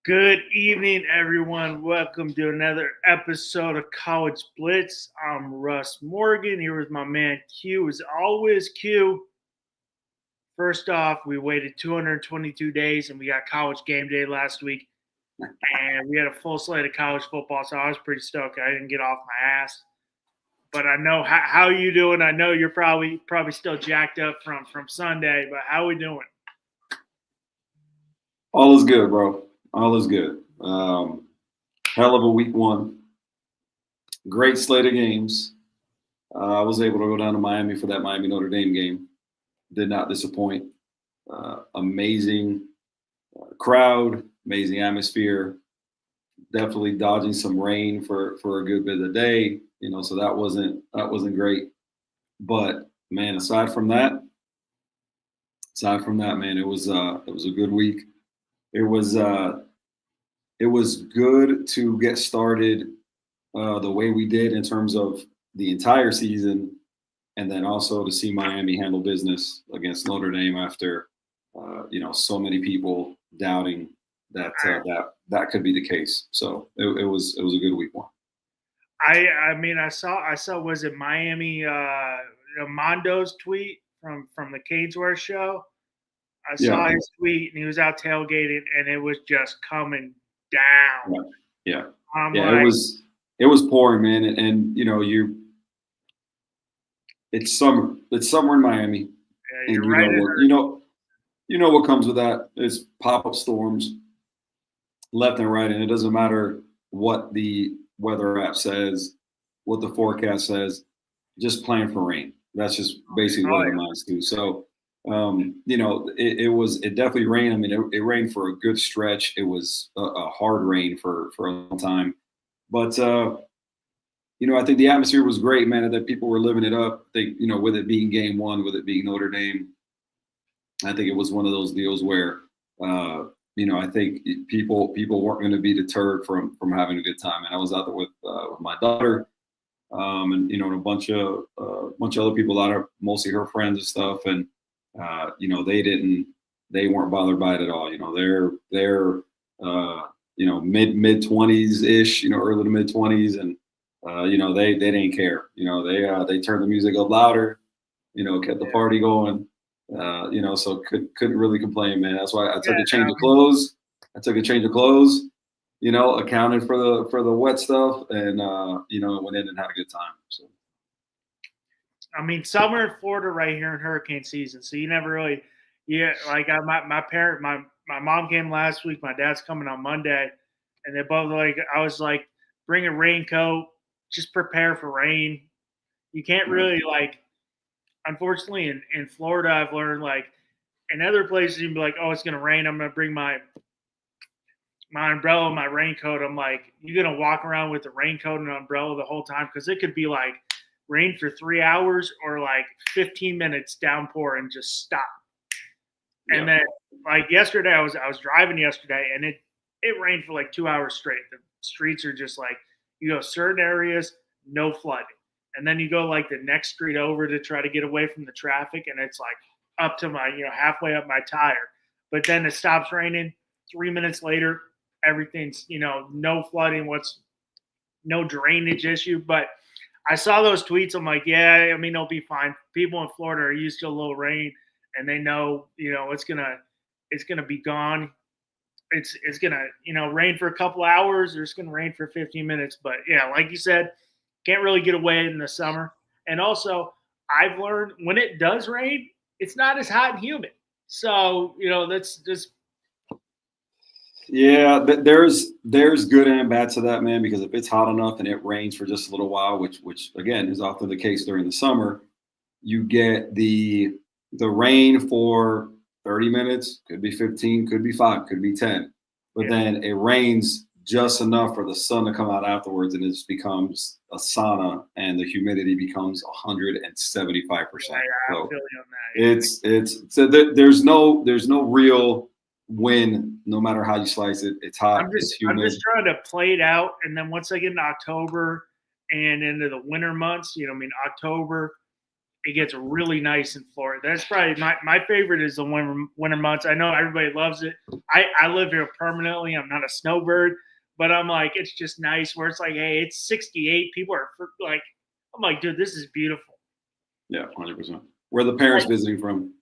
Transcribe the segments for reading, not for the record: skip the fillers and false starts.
Good evening, everyone. Welcome to another episode of College Blitz. I'm Russ Morgan here with my man Q. As always, Q. First off, we waited 222 days and we got college game day last week. And we had a full slate of college football, so I was pretty stoked. I didn't get off my ass. But I know how you doing. I know you're probably still jacked up from Sunday, but how we doing? All is good, bro. All is good. Hell of a week one. Great slate of games. I was able to go down to Miami for that Miami Notre Dame game. Did not disappoint. Amazing crowd, amazing atmosphere. Definitely dodging some rain for a good bit of the day. So that wasn't great. But man, aside from that, man, it was a good week. It was good to get started the way we did in terms of the entire season, and then also to see Miami handle business against Notre Dame after so many people doubting that could be the case. So it was a good week one. I mean I saw was it Miami Mondo's tweet from the Caneswear show. I saw his tweet and he was out tailgating and it was just coming down. Yeah. It was pouring, man, and it's summer. It's summer in Miami. Yeah, and you know what comes with that is pop-up storms left and right, and it doesn't matter what the weather app says, what the forecast says, just plan for rain. That's just basically what it amounts to. So it definitely rained. I mean, it rained for a good stretch. It was a hard rain for a long time, but I think the atmosphere was great, man, and that people were living it up. I think, with it being game one, with it being Notre Dame, I think it was one of those deals where, I think people weren't going to be deterred from having a good time. And I was out there with my daughter, and a bunch of other people, mostly her friends and stuff, and they weren't bothered by it at all. They're mid 20s ish, early to mid 20s, and they didn't care. They turned the music up louder, kept the party going. So couldn't really complain, man. That's why I took a change of clothes. Accounted for the wet stuff, and went in and had a good time. So. I mean, summer in Florida right here in hurricane season, so you never really, my mom came last week, my dad's coming on Monday, and they both I was like, bring a raincoat, just prepare for rain. You can't really unfortunately in Florida, I've learned in other places you'd be like, oh, it's gonna rain, I'm gonna bring my umbrella, my raincoat. I'm like, you're gonna walk around with the raincoat and umbrella the whole time, because it could be rain for 3 hours or 15 minutes downpour and just stop. Yeah. And then yesterday, I was driving yesterday and it rained for 2 hours straight. The streets are just you go certain areas, no flooding. And then you go the next street over to try to get away from the traffic, and it's up to my, halfway up my tire. But then it stops raining. 3 minutes later, everything's, no flooding, no drainage issue. But I saw those tweets. I'm like, yeah, I mean, it'll be fine. People in Florida are used to a little rain, and they know, it's gonna be gone. It's gonna, rain for a couple hours, or it's gonna rain for 15 minutes. But yeah, like you said, can't really get away in the summer. And also, I've learned when it does rain, it's not as hot and humid. So that's just. Yeah, there's good and bad to that, man, because if it's hot enough and it rains for just a little while, which again is often the case during the summer, you get the rain for 30 minutes, could be 15, could be 5, could be 10. But then it rains just enough for the sun to come out afterwards, and it just becomes a sauna, and the humidity becomes 175%. So there's no real win, no matter how you slice it. It's hot. It's humid. I'm just trying to play it out, and then once I get into October and into the winter months, October, it gets really nice in Florida. That's probably my favorite is the winter months. I know everybody loves it. I live here permanently. I'm not a snowbird, but I'm like, it's just nice where it's like, hey, it's 68. People are like, I'm like, dude, this is beautiful. Yeah, 100%. Where are the parents visiting from?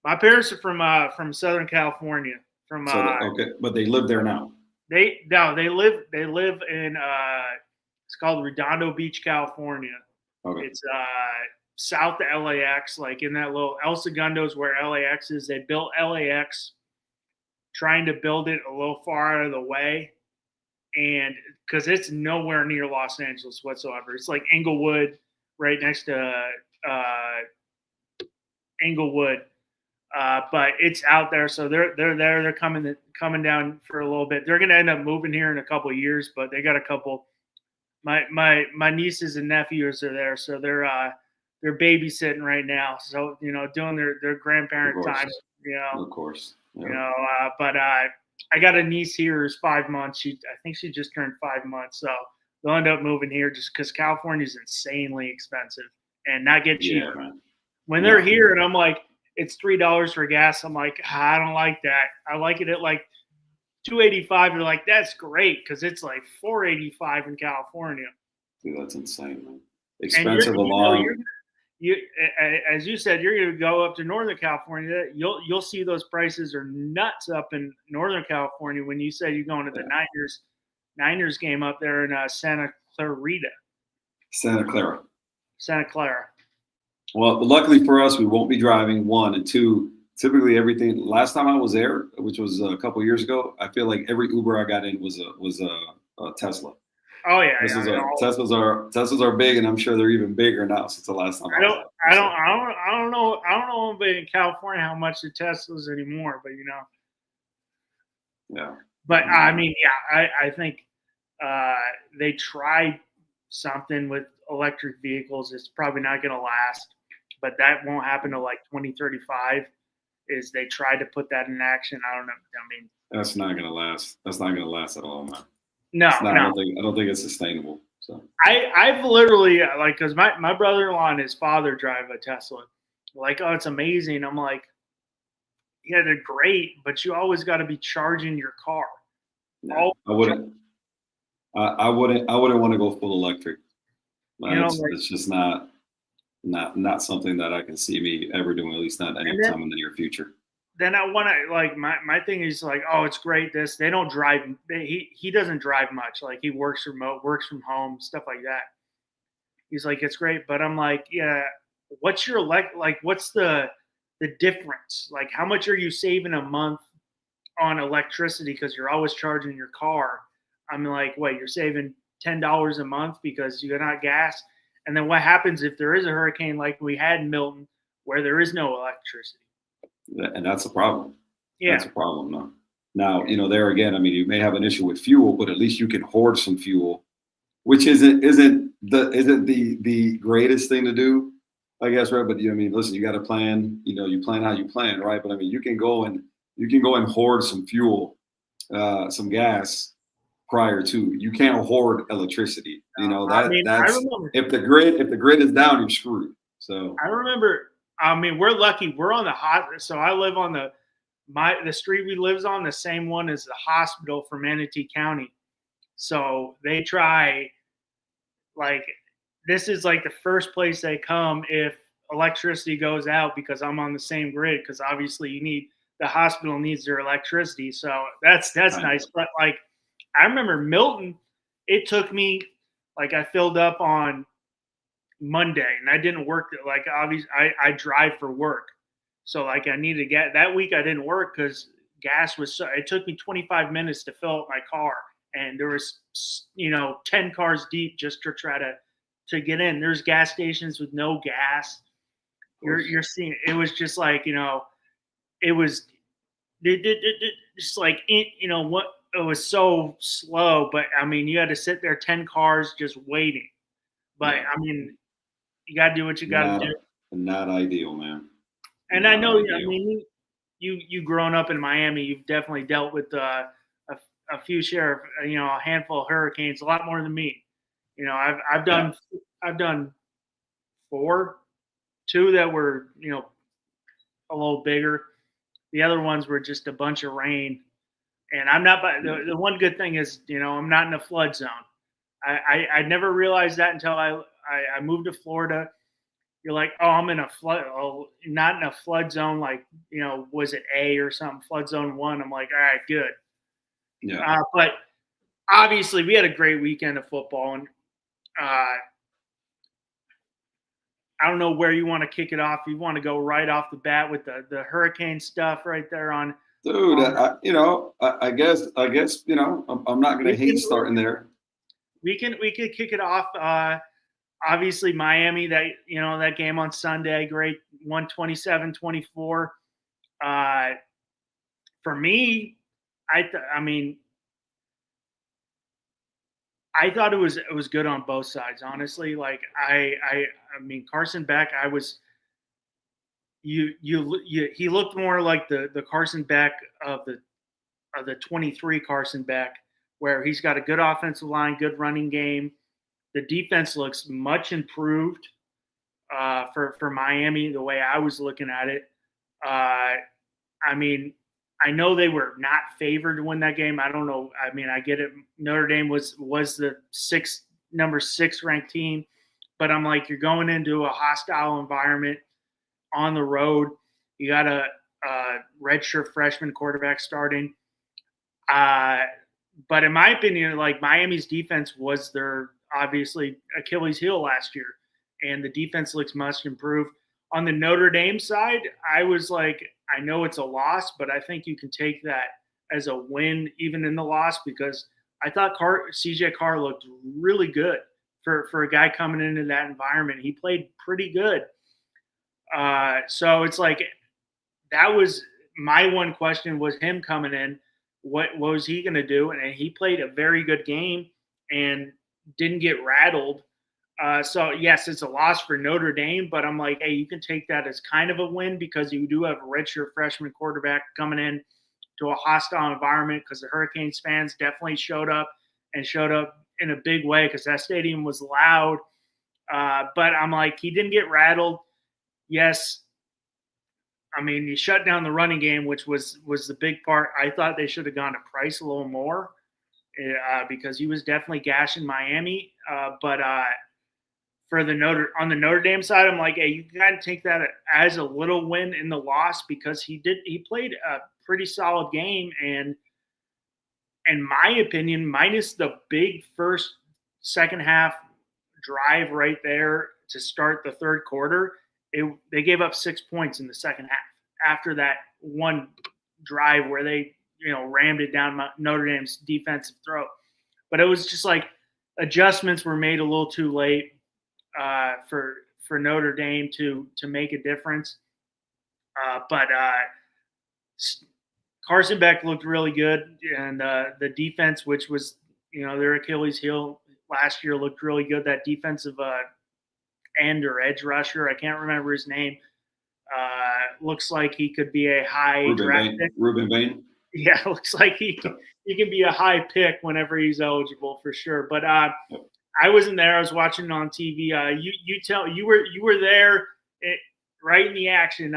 My parents are from Southern California. Okay, but they live there now. They live in it's called Redondo Beach, California. Okay. It's south of LAX, like in that little El Segundo is where LAX is. They built LAX, trying to build it a little far out of the way, and because it's nowhere near Los Angeles whatsoever. It's like Inglewood, right next to Inglewood. But it's out there, so they're there. They're coming down for a little bit. They're going to end up moving here in a couple of years, but they got a couple. My nieces and nephews are there, so they're babysitting right now. So doing their grandparent time. Of course. Yeah. But I got a niece here who's 5 months. I think she just turned 5 months, so they'll end up moving here just because California is insanely expensive and not get cheaper. Yeah, when they're here, and I'm like, it's $3 for gas. I'm like, I don't like that. I like it at like $2.85. They're like, that's great because it's like $4.85 in California. Dude, that's insane, man. Expensive along. As you said, you're going to go up to Northern California. You'll see those prices are nuts up in Northern California when you say you're going to the Niners game up there in Santa Clara. Well, luckily for us, we won't be driving, 1, and 2. Typically, everything. Last time I was there, which was a couple of years ago, I feel like every Uber I got in was a Tesla. Oh yeah, Teslas are big, and I'm sure they're even bigger now since the last time. I don't know in California how much the Teslas anymore, but Yeah. But I mean, yeah, I think they tried something with electric vehicles. It's probably not going to last, but that won't happen until like 2035. Is they tried to put that in action? I don't know. I mean, that's not going to last. That's not going to last at all, man. No. I don't think it's sustainable. So I've literally because my brother-in-law and his father drive a Tesla. Like, oh, it's amazing. I'm like, yeah, they're great, but you always got to be charging your car. Yeah, I wouldn't want to go full electric. It's just not something that I can see me ever doing, at least not anytime in the near future. Then I want to my thing is like, oh, it's great. They don't drive. He doesn't drive much. Like he works remote, works from home, stuff like that. He's like, it's great, but I'm like, yeah. What's your what's the difference? Like, how much are you saving a month on electricity because you're always charging your car? I'm like, wait, you're saving $10 a month because you're not gas. And then what happens if there is a hurricane like we had in Milton where there is no electricity? And that's a problem. Yeah. That's a problem. No. Now, there again, I mean, you may have an issue with fuel, but at least you can hoard some fuel, which isn't the greatest thing to do, I guess, right? But listen, you got to plan. You plan how you plan, right? But I mean, you can go and hoard some fuel, some gas prior to. You can't hoard electricity. That's if the grid is down, you're screwed. So I remember. I mean, we're lucky. We're on so I live on the street we lives on, the same one as the hospital for Manatee County. So they try, this is like the first place they come if electricity goes out because I'm on the same grid because obviously the hospital needs their electricity. So that's nice. But I remember Milton, it took me, I filled up on Monday and I didn't work. Obviously I drive for work. So I needed to get that week. I didn't work because gas was it took me 25 minutes to fill up my car. And there was, 10 cars deep just to try to get in. There's gas stations with no gas. You're seeing, it was just it was just it was so slow, but I mean, you had to sit there 10 cars just waiting. But I mean, you got to do what you got to do. Not ideal, man. And I know, you growing up in Miami, you've definitely dealt with a few share of, a handful of hurricanes, a lot more than me. I've done 4, 2 that were, a little bigger. The other ones were just a bunch of rain. And I'm not, the one good thing is, I'm not in a flood zone. I never realized that until I moved to Florida. You're like, oh, I'm in a flood, not in a flood zone. Like, was it A or something? Flood zone 1. I'm like, all right, good. Yeah. But obviously, we had a great weekend of football, and I don't know where you want to kick it off. You want to go right off the bat with the hurricane stuff right there on. Dude, I guess I'm not going to hate starting there. We could kick it off. Obviously, Miami, that game on Sunday, great, 127-24. For me, I thought it was good on both sides, honestly. Like I mean, Carson Beck, he looked more like the Carson Beck of the 23 Carson Beck, where he's got a good offensive line, good running game. The defense looks much improved for Miami, the way I was looking at it. I mean, I know they were not favored to win that game. I don't know. I mean, I get it. Notre Dame was the number 6 ranked team, but I'm like, you're going into a hostile environment on the road. You got a redshirt freshman quarterback starting. But in my opinion, like, Miami's defense was their obviously Achilles heel last year, and the defense looks much improved. On the Notre Dame side, I was like, I know it's a loss, but I think you can take that as a win even in the loss, because I thought CJ Carr looked really good for a guy coming into that environment. He played pretty good. So it's like, that was my one question, was him coming in. What was he going to do? And he played a very good game and didn't get rattled. So, yes, it's a loss for Notre Dame, but I'm like, hey, you can take that as kind of a win, because you do have a redshirt freshman quarterback coming in to a hostile environment, because the Hurricanes fans definitely showed up in a big way, because that stadium was loud. But I'm like, he didn't get rattled. Yes, I mean, he shut down the running game, which was the big part. I thought they should have gone to Price a little more, because he was definitely gashing Miami. But on the Notre Dame side, I'm like, hey, you got to take that as a little win in the loss, because he played a pretty solid game. And in my opinion, minus the big second half drive right there to start the third quarter, they gave up 6 points in the second half after that one drive where they rammed it down Notre Dame's defensive throat. But it was just like, adjustments were made a little too late for Notre Dame to make a difference. But Carson Beck looked really good, and the defense, which was their Achilles heel last year, looked really good. That defensive end or edge rusher, I can't remember his name, looks like he could be a high draft pick. Ruben Bain. Yeah, looks like he can be a high pick whenever he's eligible, for sure. But I wasn't there. I was watching it on TV. You were there, right in the action.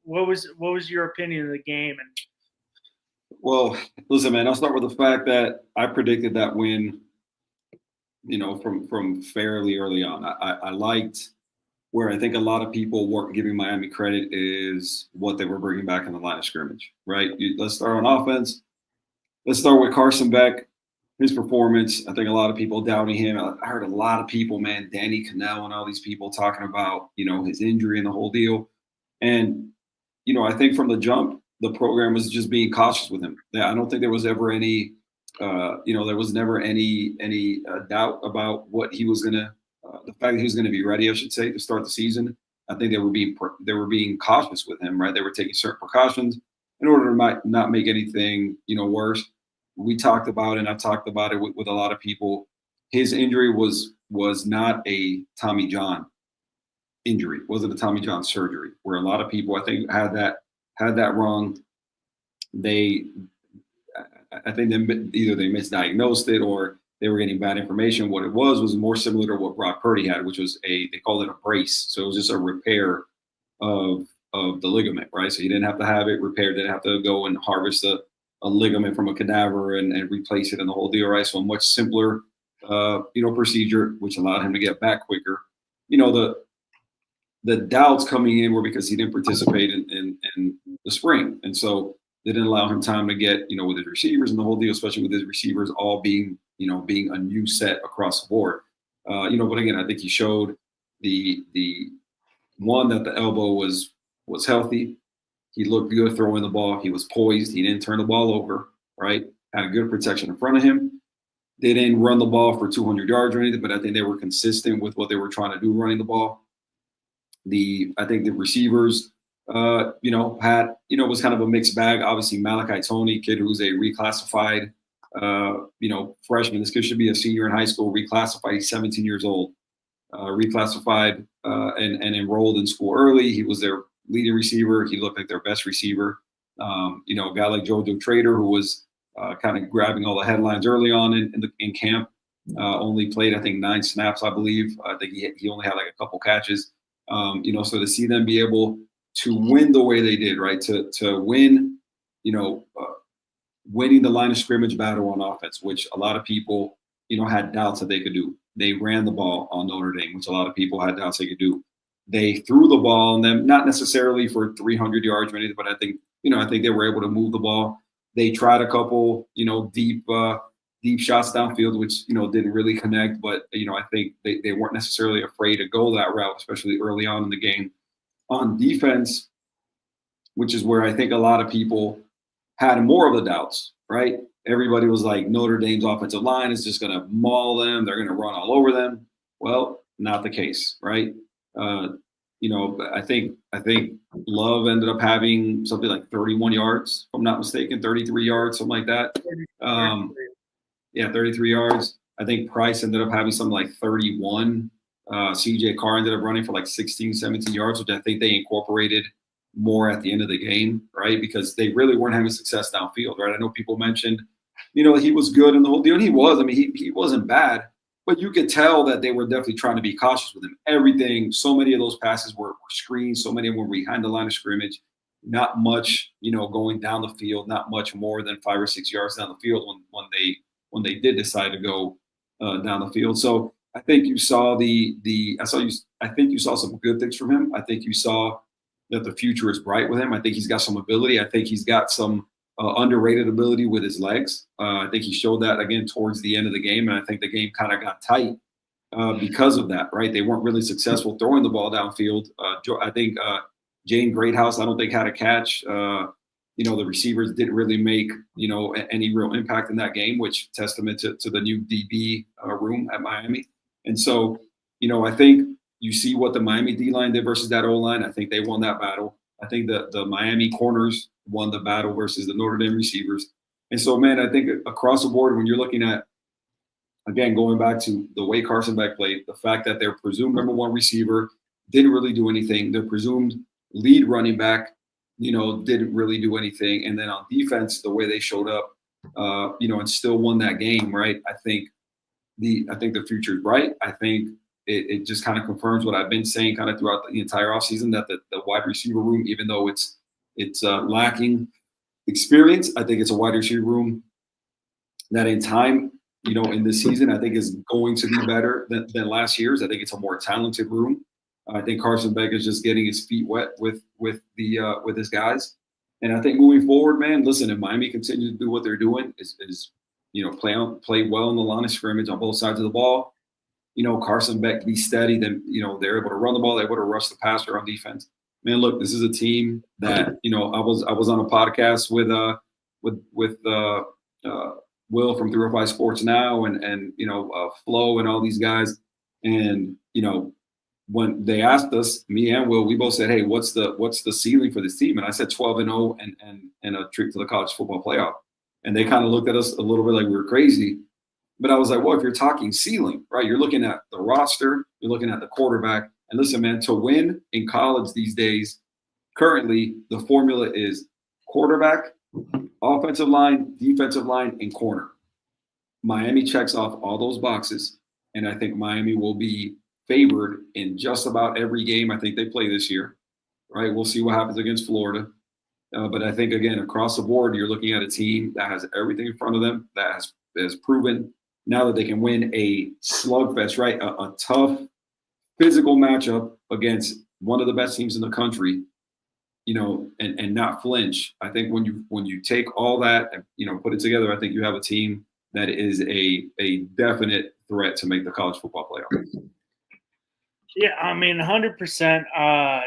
What was your opinion of the game? Well, listen, man, I'll start with the fact that I predicted that win, from fairly early on. I liked where I think a lot of people weren't giving Miami credit is what they were bringing back in the line of scrimmage, right? Let's start on offense. Let's start with Carson Beck, his performance. I think a lot of people doubting him. I heard a lot of people, man, Danny Cannell and all these people talking about, his injury and the whole deal. And, I think from the jump, the program was just being cautious with him. I don't think there was ever any, there was never any doubt about what he was going to, the fact that he was going to be ready, I should say, to start the season. I think they were being cautious with him, right? They were taking certain precautions in order to not make anything, worse. We talked about it, and I talked about it with a lot of people. His injury was not a Tommy John injury. It wasn't a Tommy John surgery, where a lot of people, I think, had that wrong. I think either they misdiagnosed it, or they were getting bad information. What it was more similar to what Brock Purdy had, which was they called it a brace. So it was just a repair of the ligament, right? So you didn't have to have it repaired, didn't have to go and harvest a ligament from a cadaver and replace it and the whole deal, right? So a much simpler, procedure, which allowed him to get back quicker. The doubts coming in were because he didn't participate in the spring. And so they didn't allow him time to get, with his receivers and the whole deal, especially with his receivers all being a new set across the board. But again, I think he showed the one that the elbow was healthy. He looked good throwing the ball. He was poised. He didn't turn the ball over, right? Had a good protection in front of him. They didn't run the ball for 200 yards or anything, but I think they were consistent with what they were trying to do running the ball. I think the receivers, had, was kind of a mixed bag. Obviously, Malachi Toney, kid who's a reclassified, freshman. This kid should be a senior in high school, reclassified. He's 17 years old, reclassified and enrolled in school early. He was their leading receiver. He looked like their best receiver. A guy like Jojo Trader, who was kind of grabbing all the headlines early on in camp, only played, I think, 9 snaps, I believe. I think he only had like a couple catches. So to see them be able to win the way they did, right? To win, winning the line of scrimmage battle on offense, which a lot of people, had doubts that they could do. They ran the ball on Notre Dame, which a lot of people had doubts they could do. They threw the ball on them, not necessarily for 300 yards or anything, but I think they were able to move the ball. They tried a couple, deep shots downfield, which, didn't really connect. But, I think they weren't necessarily afraid to go that route, especially early on in the game. On defense, which is where I think a lot of people had more of the doubts, right? Everybody was like, Notre Dame's offensive line is just going to maul them. They're going to run all over them. Well, not the case, right? I think Love ended up having something like 31 yards, if I'm not mistaken, 33 yards, something like that. 33 yards. I think Price ended up having something like 31. CJ Carr ended up running for like 16, 17 yards, which I think they incorporated more at the end of the game, right? Because they really weren't having success downfield, right? I know people mentioned, he was good in the whole deal, and he was. I mean, he wasn't bad, but you could tell that they were definitely trying to be cautious with him. Everything, so many of those passes were screens, so many of them were behind the line of scrimmage. Not much, going down the field, not much more than 5 or 6 yards down the field when they did decide to go down the field. So I think you saw I think you saw some good things from him. I think you saw that the future is bright with him. I think he's got some ability. I think he's got some underrated ability with his legs. I think he showed that again towards the end of the game, and I think the game kind of got tight because of that, right? They weren't really successful throwing the ball downfield. I think Jane Greathouse, I don't think, had a catch. The receivers didn't really make, any real impact in that game, which testament to the new DB room at Miami. And so, I think you see what the Miami D-line did versus that O-line. I think they won that battle. I think the Miami corners won the battle versus the Notre Dame receivers. And so, man, I think across the board, when you're looking at, again, going back to the way Carson Beck played, the fact that their presumed number 1 receiver didn't really do anything. Their presumed lead running back, didn't really do anything. And then on defense, the way they showed up, and still won that game, right? I think the future is bright. I think it just kind of confirms what I've been saying kind of throughout the entire offseason, that the wide receiver room, even though it's lacking experience, I think it's a wide receiver room that in time, in this season, I think is going to be better than last year's. I think it's a more talented room. I think Carson Beck is just getting his feet wet with his guys. And I think moving forward, man, listen, if Miami continues to do what they're doing, is play well in the line of scrimmage on both sides of the ball, Carson Beck be steady, then, they're able to run the ball, they're able to rush the passer on defense. Man, look, this is a team that, I was on a podcast with Will from 305 Sports Now and Flo and all these guys. And, when they asked us, me and Will, we both said, hey, what's the ceiling for this team? And I said 12-0 and a trip to the college football playoff. And they kind of looked at us a little bit like we were crazy. But I was like, well, if you're talking ceiling, right, you're looking at the roster, you're looking at the quarterback. And listen, man, to win in college these days, currently the formula is quarterback, offensive line, defensive line, and corner. Miami checks off all those boxes, and I think Miami will be favored in just about every game I think they play this year. Right? We'll see what happens against Florida. But I think, again, across the board, you're looking at a team that has everything in front of them, that has proven now that they can win a slugfest, right? A tough physical matchup against one of the best teams in the country, and not flinch. I think when you take all that and, put it together, I think you have a team that is a definite threat to make the college football playoff. Yeah, 100%. I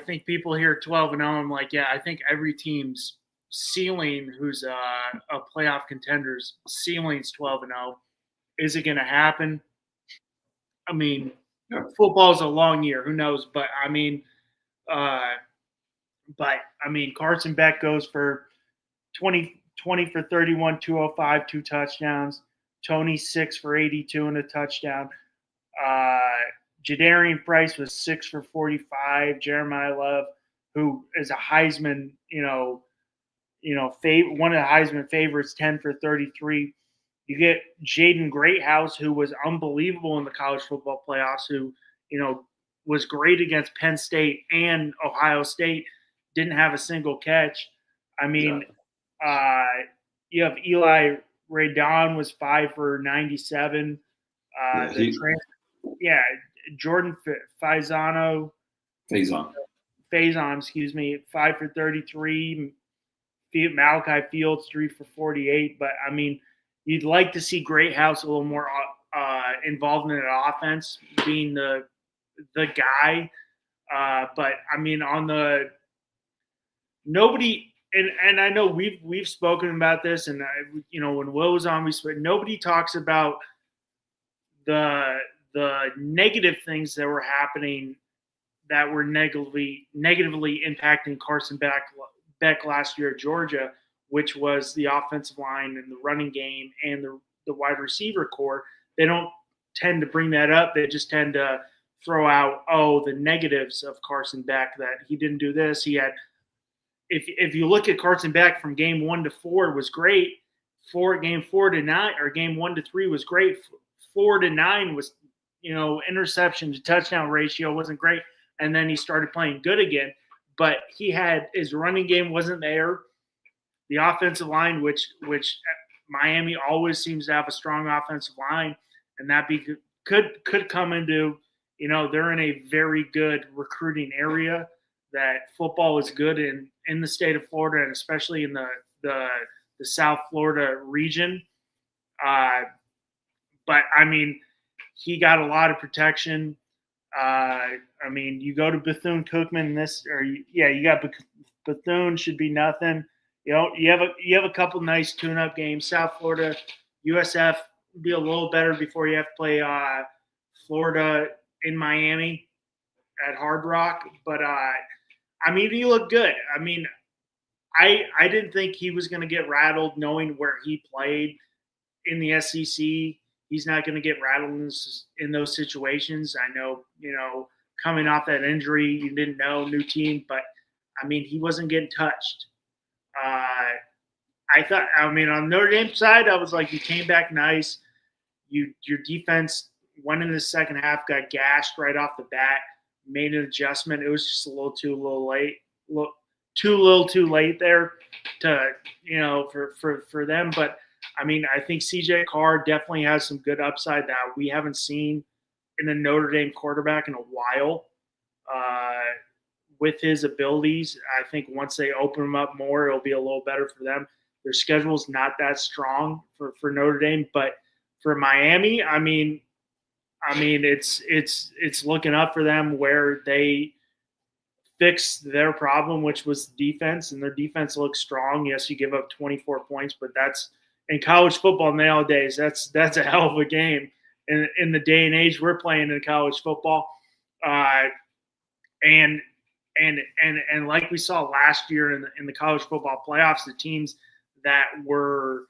think people hear 12-0. I'm like, yeah, I think every team's ceiling who's a playoff contender's ceiling's 12-0. Is it going to happen? Football's a long year. Who knows? But Carson Beck goes for 20 for 31, 205, 2 touchdowns. Tony 6 for 82 and a touchdown. Jadarian Price was 6 for 45. Jeremiah Love, who is a Heisman, one of the Heisman favorites, 10 for 33. You get Jaden Greathouse, who was unbelievable in the college football playoffs, who, was great against Penn State and Ohio State, didn't have a single catch. You have Eli Radon was 5 for 97. Jordan Faison, 5 for 33. Malachi Fields 3 for 48. But you'd like to see Greathouse a little more involved in the offense, being the guy. But on the nobody. And I know we've spoken about this, and when Will was on, nobody talks about the negative things that were happening that were negatively impacting Carson Beck last year at Georgia, which was the offensive line and the running game and the wide receiver core. They don't tend to bring that up. They just tend to throw out, the negatives of Carson Beck, that he didn't do this. He had. If you look at Carson Beck from game 1 to 4 was great. Game 4 to 9 or game 1 to 3 was great. 4 to 9 was, interception to touchdown ratio wasn't great. And then he started playing good again. But his running game wasn't there. The offensive line, which Miami always seems to have a strong offensive line, and that could come into, they're in a very good recruiting area. That football is good in the state of Florida, and especially in the South Florida region. But he got a lot of protection. You go to Bethune-Cookman, you got Bethune, should be nothing. You have a couple nice tune-up games. South Florida, USF be a little better before you have to play Florida in Miami at Hard Rock, but he looked good. I didn't think he was going to get rattled knowing where he played in the SEC. He's not going to get rattled in those situations. I know, coming off that injury, you didn't know, new team, but he wasn't getting touched. I thought, on Notre Dame side, I was like, you came back nice. Your defense went into the second half, got gashed right off the bat. Made an adjustment. It was just a little too late there to for them. But I think CJ Carr definitely has some good upside that we haven't seen in a Notre Dame quarterback in a while. With his abilities, I think once they open him up more, it'll be a little better for them. Their schedule's not that strong for Notre Dame, but for Miami, it's looking up for them where they fix their problem, which was defense, and their defense looks strong. Yes, you give up 24 points, but that's in college football nowadays. That's a hell of a game in the day and age we're playing in college football. And like we saw last year in the college football playoffs, the teams that were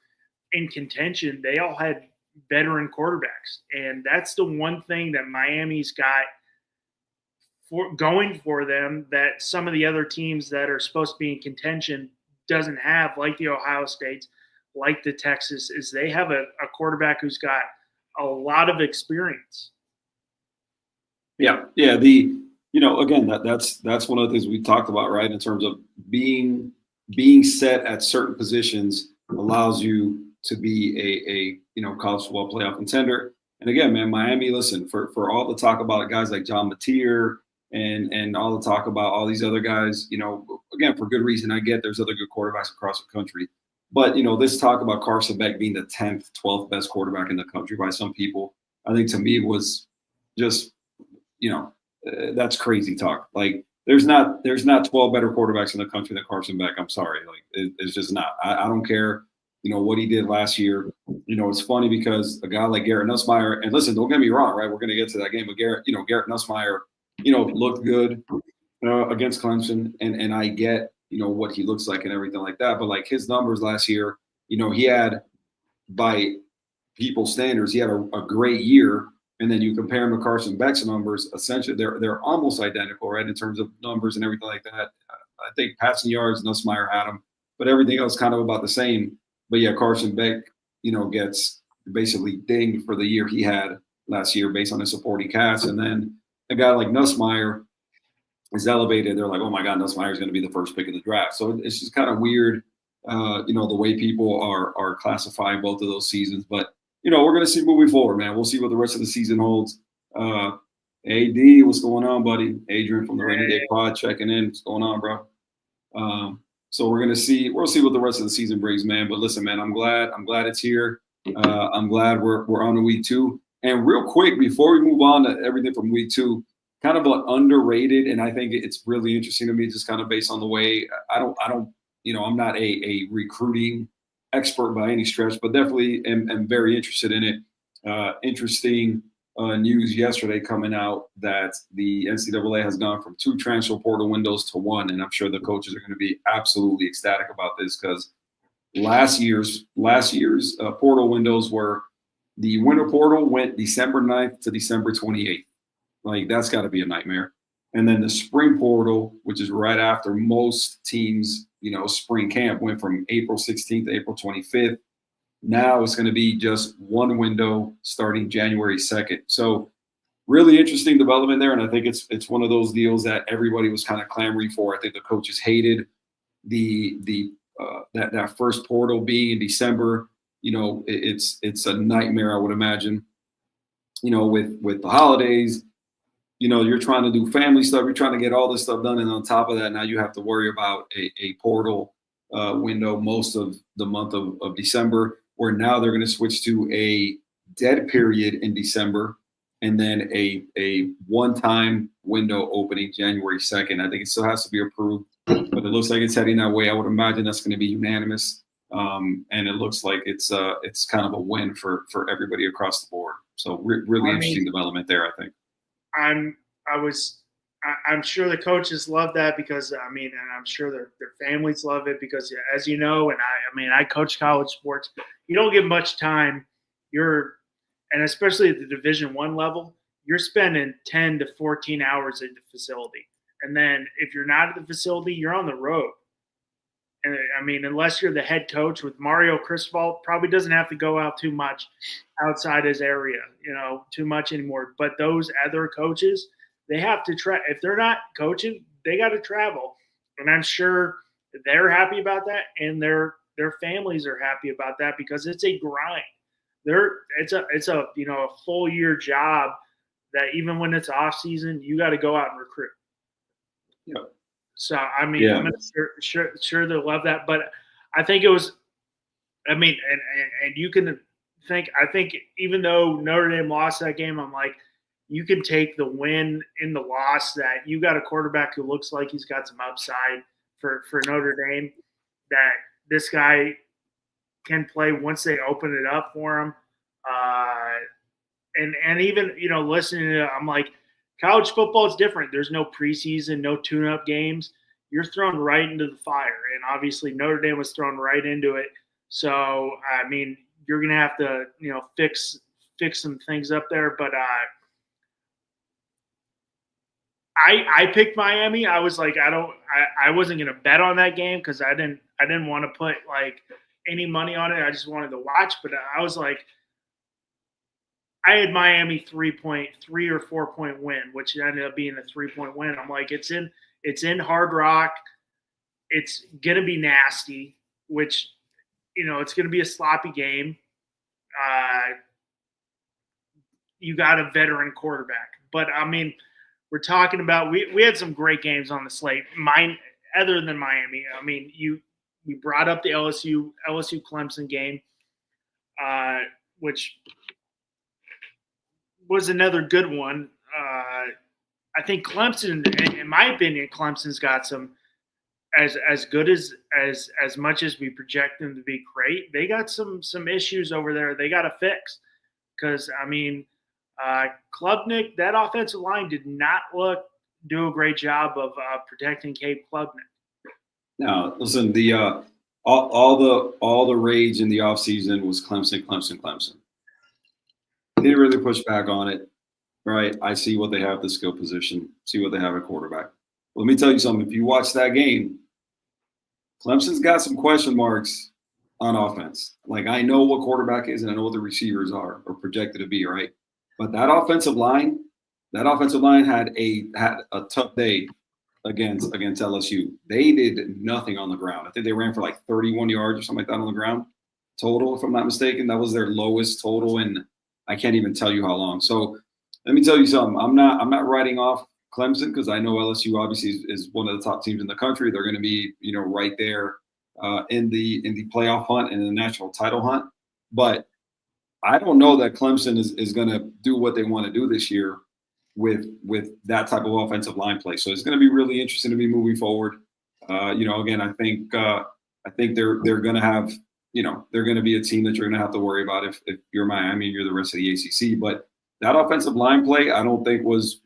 in contention, they all had veteran quarterbacks, and that's the one thing that Miami's got going for them that some of the other teams that are supposed to be in contention doesn't have, like the Ohio States, like the Texas, is they have a quarterback who's got a lot of experience. Yeah. Again, that's one of the things we talked about, right? In terms of being set at certain positions allows you to be a college football playoff contender. And again, man, Miami, listen, for all the talk about guys like John Mateer and all the talk about all these other guys, again, for good reason. I get there's other good quarterbacks across the country. But, this talk about Carson Beck being the 10th, 12th best quarterback in the country by some people, I think to me was just, that's crazy talk. Like there's not 12 better quarterbacks in the country than Carson Beck. I'm sorry. Like it's just not. I don't care, what he did last year. It's funny because a guy like Garrett Nussmeier, and listen, don't get me wrong, right? We're going to get to that game, but Garrett Nussmeier, looked good against Clemson, and I get, what he looks like and everything like that. But like his numbers last year, he had, by people's standards, he had a great year. And then you compare him to Carson Beck's numbers, essentially they're almost identical, right, in terms of numbers and everything like that. I think passing yards, Nussmeier had him, but everything else kind of about the same. But yeah, Carson Beck, gets basically dinged for the year he had last year based on his supporting cast. And then a guy like Nussmeier is elevated. They're like, oh my God, Nussmeier is going to be the first pick of the draft. So it's just kind of weird, the way people are classifying both of those seasons. But we're going to see moving forward, man. We'll see what the rest of the season holds. AD, what's going on, buddy? Adrian from the Rainy Day Pod checking in. What's going on, bro? So we'll see what the rest of the season brings, man. But listen, man, I'm glad it's here. I'm glad we're on to week 2. And real quick, before we move on to everything from week 2, kind of an underrated, and I think it's really interesting to me, just kind of based on the way I don't, I'm not a recruiting expert by any stretch, but definitely am very interested in it. Interesting news yesterday coming out that the NCAA has gone from 2 transfer portal windows to 1, and I'm sure the coaches are going to be absolutely ecstatic about this because last year's portal windows were the winter portal went December 9th to December 28th. Like that's got to be a nightmare. And then the spring portal, which is right after most teams, spring camp, went from April 16th to April 25th. Now it's going to be just one window starting January 2nd. So really interesting development there. And I think it's one of those deals that everybody was kind of clamoring for. I think the coaches hated that first portal being in December. It's a nightmare, I would imagine, with the holidays. You're trying to do family stuff. You're trying to get all this stuff done. And on top of that, now you have to worry about a portal window most of the month of December, where now they're going to switch to a dead period in December and then a one-time window opening January 2nd. I think it still has to be approved, but it looks like it's heading that way. I would imagine that's going to be unanimous. And it looks like it's kind of a win for everybody across the board. So really interesting development there, I think. I'm sure the coaches love that because and I'm sure their families love it because, as you know, and I coach college sports. You don't get much time. And especially at the Division I level, you're spending 10 to 14 hours at the facility, and then if you're not at the facility, you're on the road. And unless you're the head coach, with Mario Cristobal, probably doesn't have to go out too much outside his area, too much anymore. But those other coaches, they have to if they're not coaching, they got to travel. And I'm sure they're happy about that, and their families are happy about that because it's a grind. It's a full year job that even when it's off season, you got to go out and recruit. Yeah. So I'm sure they'll love that, but I think it was. And you can think. I think even though Notre Dame lost that game, I'm like, you can take the win in the loss that you got a quarterback who looks like he's got some upside for Notre Dame. That this guy can play once they open it up for him. And even listening to it, I'm like, college football is different. There's no preseason, no tune-up games. You're thrown right into the fire. And obviously Notre Dame was thrown right into it. So, you're going to have to, fix some things up there. But I picked Miami. I was like, I wasn't going to bet on that game because I didn't I didn't want to put like any money on it. I just wanted to watch. But I was like, I had Miami 3.3 or 4 point win, which ended up being a 3 point win. I'm like, it's in Hard Rock. It's gonna be nasty, which it's gonna be a sloppy game. You got a veteran quarterback, but I mean, we're talking about we had some great games on the slate. Mine, other than Miami, I mean, we brought up the LSU Clemson game, which was another good one. I think Clemson, in my opinion, Clemson's got some as good as much as we project them to be great. They got some issues over there. They got to fix because I mean, Klubnik, that offensive line did not do a great job of protecting Cade Klubnik. No, listen, the all the rage in the offseason was Clemson. They didn't really push back on it, right? I see what they have the skill position, see what they have at quarterback. Let me tell you something. If you watch that game, Clemson's got some question marks on offense. Like, I know what quarterback is and I know what the receivers are or projected to be, right? But that offensive line had a tough day against LSU. They did nothing on the ground. I think they ran for like 31 yards or something like that on the ground total, if I'm not mistaken. That was their lowest total in I can't even tell you how long. So let me tell you something. I'm not writing off Clemson because I know LSU obviously is one of the top teams in the country. They're going to be right there in the playoff hunt and in the national title hunt. But I don't know that Clemson is going to do what they want to do this year with that type of offensive line play. So it's going to be really interesting to be moving forward. Again, I think they're going to have, they're going to be a team that you're going to have to worry about if you're Miami and you're the rest of the ACC. But that offensive line play, I don't think was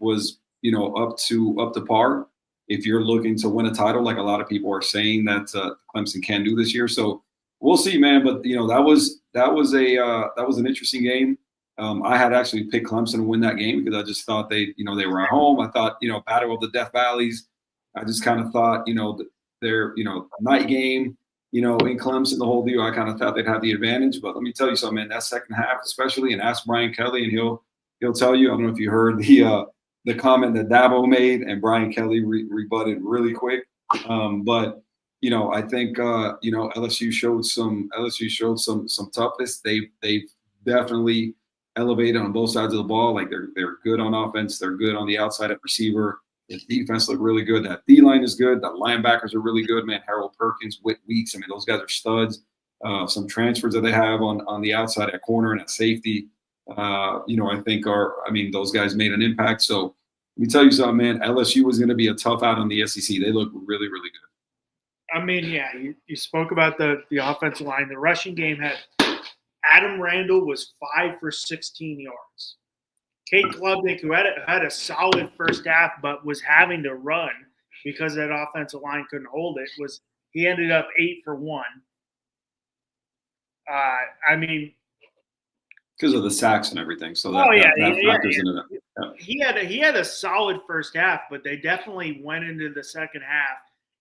up to par. If you're looking to win a title, like a lot of people are saying that Clemson can do this year, so we'll see, man. But that was an interesting game. I had actually picked Clemson to win that game because I just thought they were at home. I thought battle of the Death Valleys. I just kind of thought their night game in Clemson, the whole deal. I kind of thought they'd have the advantage. But let me tell you something, man. That second half, especially, and ask Brian Kelly, and he'll tell you. I don't know if you heard the comment that Dabo made, and Brian Kelly rebutted really quick. But I think LSU showed some toughness. They've definitely elevated on both sides of the ball. Like they're good on offense. They're good on the outside at receiver. The defense looked really good. That D-line is good. The linebackers are really good, man. Harold Perkins, Whit Weeks. I mean, those guys are studs. Some transfers that they have on the outside at corner and at safety, I think those guys made an impact. So let me tell you something, man. LSU was going to be a tough out on the SEC. They look really, really good. I mean, yeah, you spoke about the offensive line. The rushing game had Adam Randall was 5 for 16 yards. Cade Klubnik, who had a solid first half but was having to run because that offensive line couldn't hold it, he ended up 8 for 1. Because of the sacks and everything, so that factors into that. Yeah. He had a solid first half, but they definitely went into the second half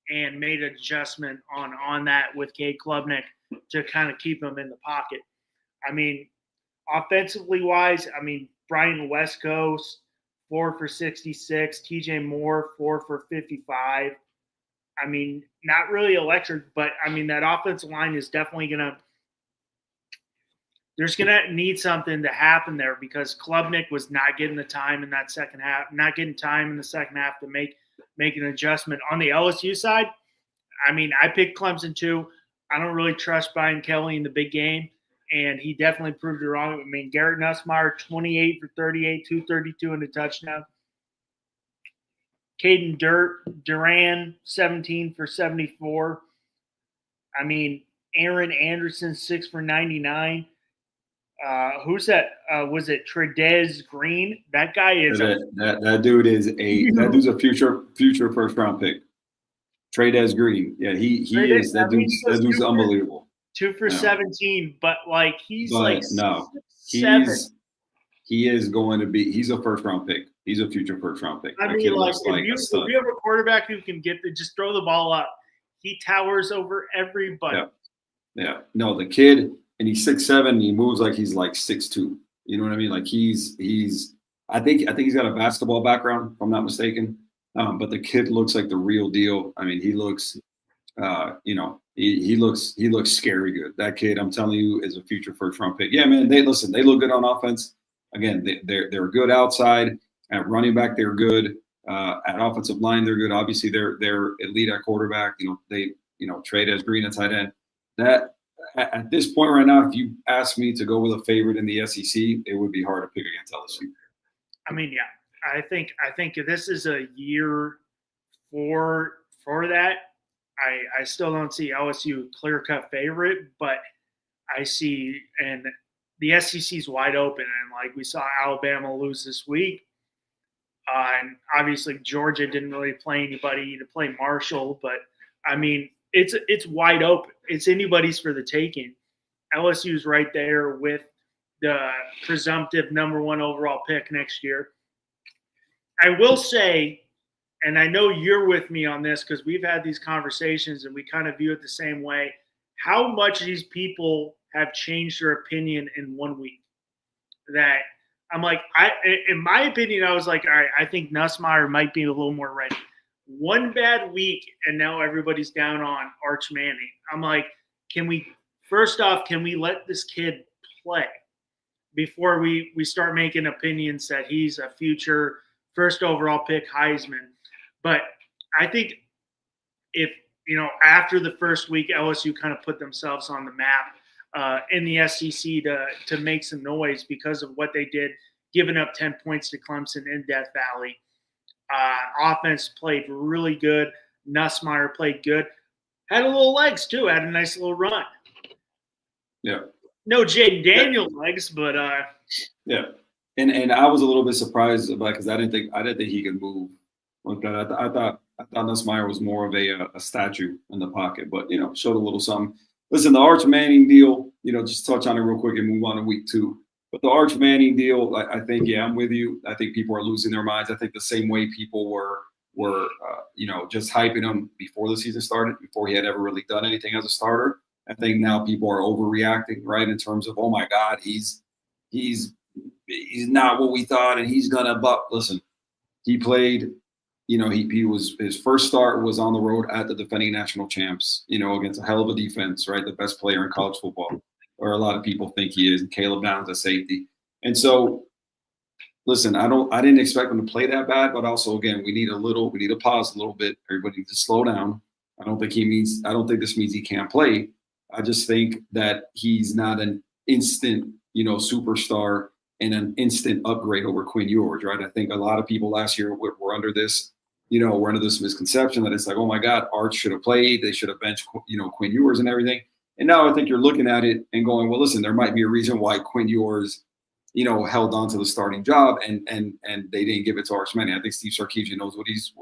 and made an adjustment on that with Cade Klubnik to kind of keep him in the pocket. I mean, offensively wise, Brian West Coast, 4 for 66, TJ Moore, 4 for 55. Not really electric, but that offensive line is definitely there's going to need something to happen there because Klubnik was not getting the time in that second half, not getting time in the second half to make an adjustment. On the LSU side, I picked Clemson too. I don't really trust Brian Kelly in the big game, and he definitely proved it wrong. Garrett Nussmeier, 28 for 38, 232 and a touchdown. Caden Duran, 17 for 74. Aaron Anderson, 6 for 99. Who's that? Was it Tredez Green? That guy is that dude is that dude's a future first round pick. Tredez Green. Yeah, he is that dude's unbelievable. 2 for 17, but he is going to be. He's a first round pick. He's a future first round pick. If you have a quarterback who can just throw the ball up, he towers over everybody. Yeah. No, the kid, and he's 6'7", he moves like he's like 6'2". You know what I mean? Like he's I think he's got a basketball background, if I'm not mistaken. But the kid looks like the real deal. I mean, he looks he looks scary good. That kid, I'm telling you, is a future first round pick. Yeah, man, they look good on offense. Again, they're good outside. At running back, they're good. At offensive line, they're good. Obviously, they're elite at quarterback. They trade as Green at tight end. That at this point right now, if you ask me to go with a favorite in the SEC, it would be hard to pick against LSU. I mean, yeah, I think this is a year for that. I still don't see LSU clear-cut favorite, but I see, and the SEC is wide open, and like we saw Alabama lose this week, and obviously Georgia didn't really play anybody to play Marshall, but I mean it's wide open. It's anybody's for the taking. LSU's right there with the presumptive number 1 overall pick next year. I will say, and I know you're with me on this because we've had these conversations and we kind of view it the same way, how much these people have changed their opinion in 1 week. That I'm like, in my opinion, I was like, all right, I think Nussmeier might be a little more ready. 1 bad week, and now everybody's down on Arch Manning. I'm like, can we let this kid play before we start making opinions that he's a future first overall pick Heisman? But I think if, after the first week, LSU kind of put themselves on the map in the SEC to make some noise because of what they did, giving up 10 points to Clemson in Death Valley. Offense played really good. Nussmeier played good. Had a little legs, too. Had a nice little run. Yeah. No Jaden Daniels legs, but yeah. And I was a little bit surprised about because I didn't think he could move like that. I thought Nussmeier was more of a statue in the pocket, but showed a little something. Listen, the Arch Manning deal, just touch on it real quick and move on to week 2. But the Arch Manning deal, I think, I'm with you. I think people are losing their minds. I think the same way people were just hyping him before the season started, before he had ever really done anything as a starter. I think now people are overreacting, right? In terms of, oh my God, he's not what we thought, and he's gonna. But listen, he played. He was his first start was on the road at the defending national champs. Against a hell of a defense, right? The best player in college football, or a lot of people think he is. And Caleb Downs at safety, and so. Listen, I didn't expect him to play that bad, but also again, we need to pause a little bit. Everybody needs to slow down. I don't think this means he can't play. I just think that he's not an instant, superstar and an instant upgrade over Quinn Ewers, right? I think a lot of people last year were under this, misconception that it's like, oh my God, Arch should have played. They should have benched, Quinn Ewers and everything. And now I think you're looking at it and going, well, listen, there might be a reason why Quinn Ewers, held on to the starting job and they didn't give it to Arch Manning. I think Steve Sarkisian knows what he's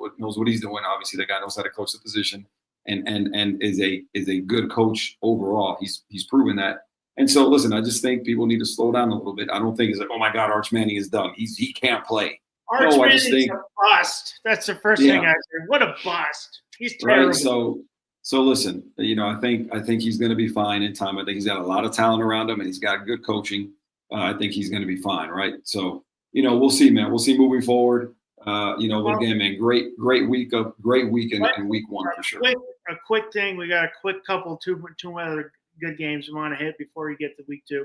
doing. Obviously, the guy knows how to coach the position and is a good coach overall. He's proven that. And so, listen, I just think people need to slow down a little bit. I don't think it's like, oh my God, Arch Manning is done. He can't play. Arch Manning's a bust. That's the first thing I said. What a bust. He's terrible. Right. So listen, I think he's going to be fine in time. I think he's got a lot of talent around him and he's got good coaching. I think he's going to be fine, right? So, we'll see, man. We'll see moving forward. Again, man, great week in week 1 for sure. A quick thing. We got a quick couple, two other good games we want to hit before we get to week 2.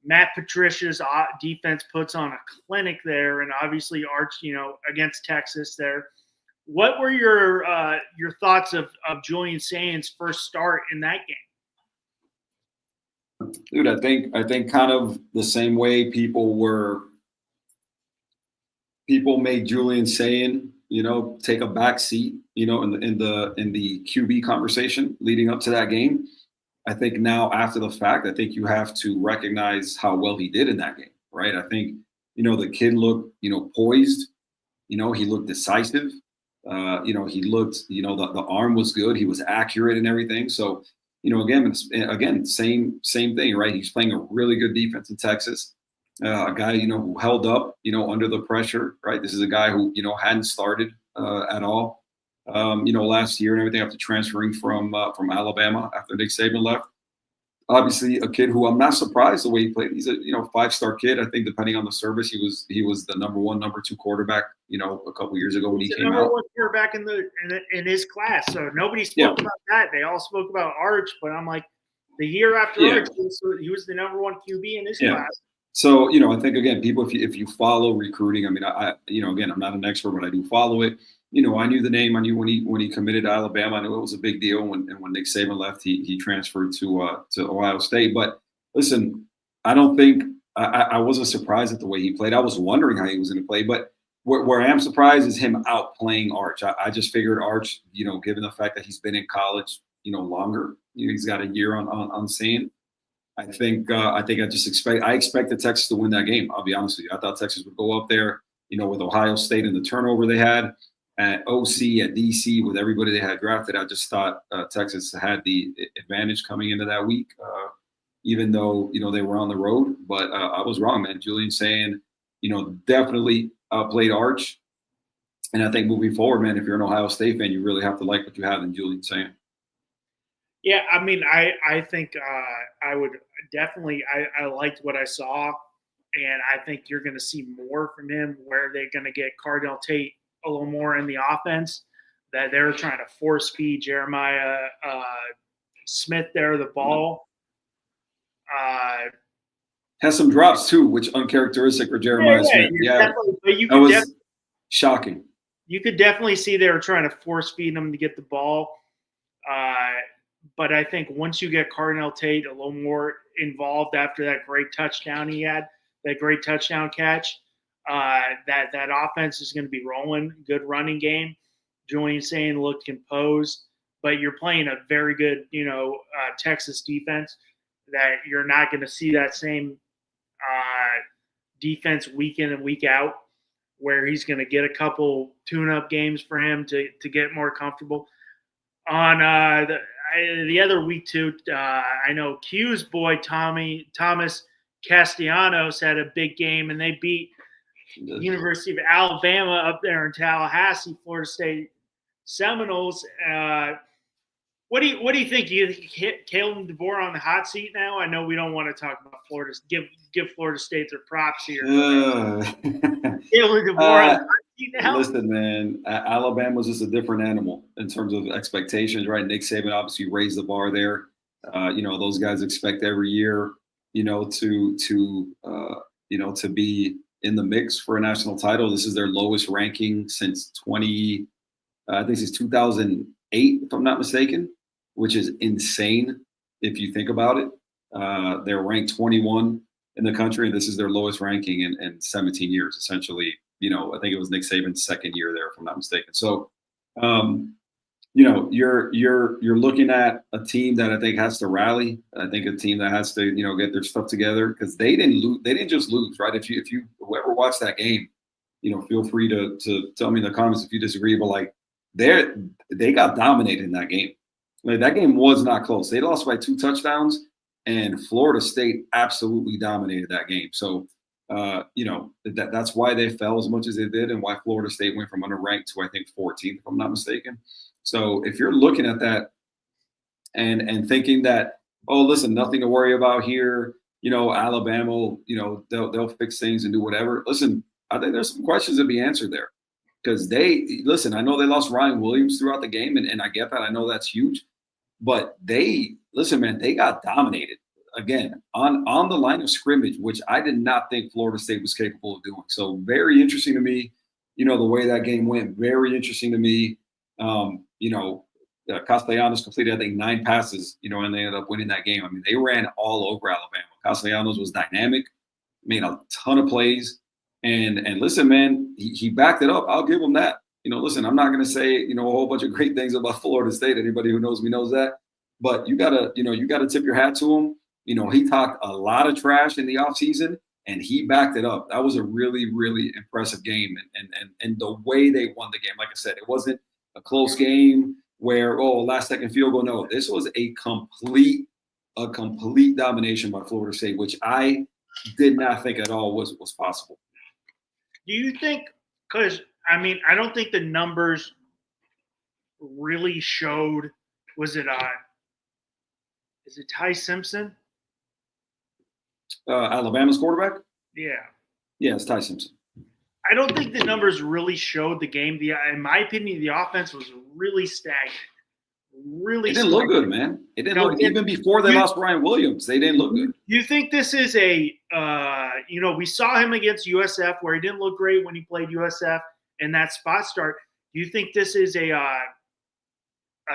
Matt Patricia's defense puts on a clinic there, and obviously Arch, against Texas there. What were your thoughts of Julian Saint's first start in that game? Dude, I think kind of the same way people made Julian Saint, take a back seat, in the QB conversation leading up to that game. I think now after the fact, I think you have to recognize how well he did in that game, right? I think, the kid looked, poised, he looked decisive. He looked, the arm was good. He was accurate and everything. So, again, same thing, right? He's playing a really good defense in Texas. A guy, who held up, under the pressure, right? This is a guy who, hadn't started at all. last year and everything after transferring from Alabama after Nick Saban left. Obviously, a kid who I'm not surprised the way he played. He's a 5-star kid. I think depending on the service, he was the number 1, number 2 quarterback. A couple years ago when he came out. Number 1 quarterback in his class. So nobody spoke about that. They all spoke about Arch, but I'm like, the year after Arch, he was the number 1 QB in his class. So I think again, people, if you follow recruiting, I mean, again, I'm not an expert, but I do follow it. I knew the name. I knew when he committed to Alabama. I knew it was a big deal. When Nick Saban left, he transferred to Ohio State. But listen, I don't think I wasn't surprised at the way he played. I was wondering how he was going to play. But where I am surprised is him outplaying Arch. I just figured Arch, given the fact that he's been in college, longer, he's got a year on scene. I expected Texas to win that game. I'll be honest with you. I thought Texas would go up there, with Ohio State and the turnover they had. At OC, at DC, with everybody they had drafted, I just thought Texas had the advantage coming into that week, even though, they were on the road. But I was wrong, man. Julian saying, definitely outplayed Arch. And I think moving forward, man, if you're an Ohio State fan, you really have to like what you have in Julian saying. Yeah, I mean, I think I would definitely – I liked what I saw, and I think you're going to see more from him where they're going to get Cardinal Tate a little more in the offense, that they're trying to force feed Jeremiah Smith there the ball. Has some drops too, which uncharacteristic for Jeremiah Smith. Yeah, that was shocking. You could definitely see they were trying to force feed him to get the ball. But I think once you get Cardinal Tate a little more involved after that great touchdown he had, that great touchdown catch, that offense is going to be rolling. Good running game. Julian saying looked composed, but you're playing a very good, Texas defense that you're not going to see that same defense week in and week out, where he's going to get a couple tune-up games for him to get more comfortable. On the other week too, I know Q's boy Thomas Castellanos had a big game, and they beat University of Alabama up there in Tallahassee, Florida State Seminoles. What do you think? You hit Kalen DeBoer on the hot seat now? I know we don't want to talk about Florida. Give Florida State their props here. Kalen DeBoer on the hot seat now. Listen, man, Alabama's just a different animal in terms of expectations, right? Nick Saban obviously raised the bar there. Those guys expect every year, to be in the mix for a national title. This is their lowest ranking since 2008, if I'm not mistaken, which is insane if you think about it. They're ranked 21 in the country. This is their lowest ranking in 17 years, essentially. I think it was Nick Saban's second year there, if I'm not mistaken. So, you're looking at a team that I think has to rally. I think a team that has to, get their stuff together, because they didn't lose. They didn't just lose, right? If you whoever watched that game, feel free to tell me in the comments if you disagree. But they got dominated in that game. That game was not close. They lost by 2 touchdowns, and Florida State absolutely dominated that game. So, that's why they fell as much as they did, and why Florida State went from underranked to, I think, 14th, if I'm not mistaken. So if you're looking at that and thinking that, oh, listen, nothing to worry about here, Alabama, they'll fix things and do whatever. Listen, I think there's some questions to be answered there, because I know they lost Ryan Williams throughout the game, and I get that. I know that's huge, but they got dominated again on the line of scrimmage, which I did not think Florida State was capable of doing. So very interesting to me, the way that game went. Very interesting to me. Castellanos completed, I think, 9 passes, and they ended up winning that game. I mean, they ran all over Alabama. Castellanos was dynamic, made a ton of plays. And listen, man, he backed it up. I'll give him that. Listen, I'm not going to say, a whole bunch of great things about Florida State. Anybody who knows me knows that. But you gotta tip your hat to him. He talked a lot of trash in the offseason, and he backed it up. That was a really, really impressive game. And the way they won the game, like I said, it wasn't a close game where, last second field goal. No, this was a complete domination by Florida State, which I did not think at all was possible. Do you think, because, I don't think the numbers really showed. Was it is it Ty Simpson? Alabama's quarterback? Yeah. Yeah, it's Ty Simpson. I don't think the numbers really showed the game. In my opinion, the offense was really stagnant. Really, it didn't look good, man. It didn't look even before they lost Brian Williams. They didn't look good. You think this is a, we saw him against USF where he didn't look great when he played USF in that spot start. Do you think this is a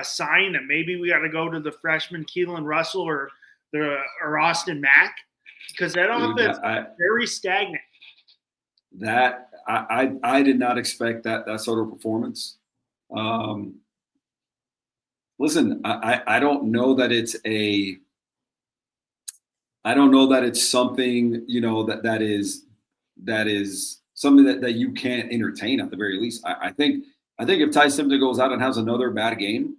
sign that maybe we got to go to the freshman Keelan Russell or Austin Mack? Because that offense is very stagnant. That I did not expect that sort of performance. Listen, I don't know that it's something, that is something that you can't entertain at the very least. I think if Ty Simpson goes out and has another bad game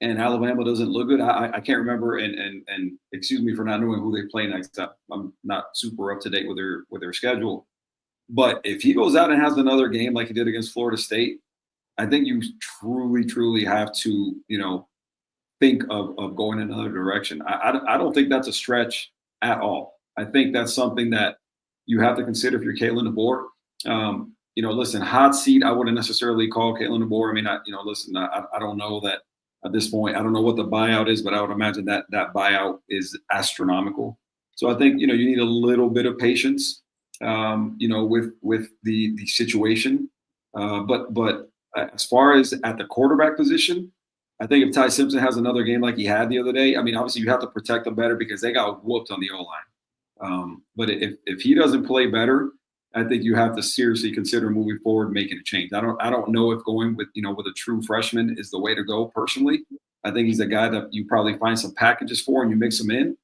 and Alabama doesn't look good, I can't remember, and excuse me for not knowing who they play next. I'm not super up to date with their schedule. But if he goes out and has another game like he did against Florida State, I think you truly, truly have to, think of going in another direction. I don't think that's a stretch at all. I think that's something that you have to consider if you're Kalen DeBoer. Listen, hot seat, I wouldn't necessarily call Kalen DeBoer. I mean, I don't know that at this point. I don't know what the buyout is, but I would imagine that buyout is astronomical. So I think, you need a little bit of patience, with the situation. But as far as at the quarterback position, I think if Ty Simpson has another game like he had the other day, I mean, obviously you have to protect them better because they got whooped on the O-line. But if he doesn't play better, I think you have to seriously consider moving forward, making a change. I don't know if going with a true freshman is the way to go. Personally, I think he's a guy that you probably find some packages for and you mix them in.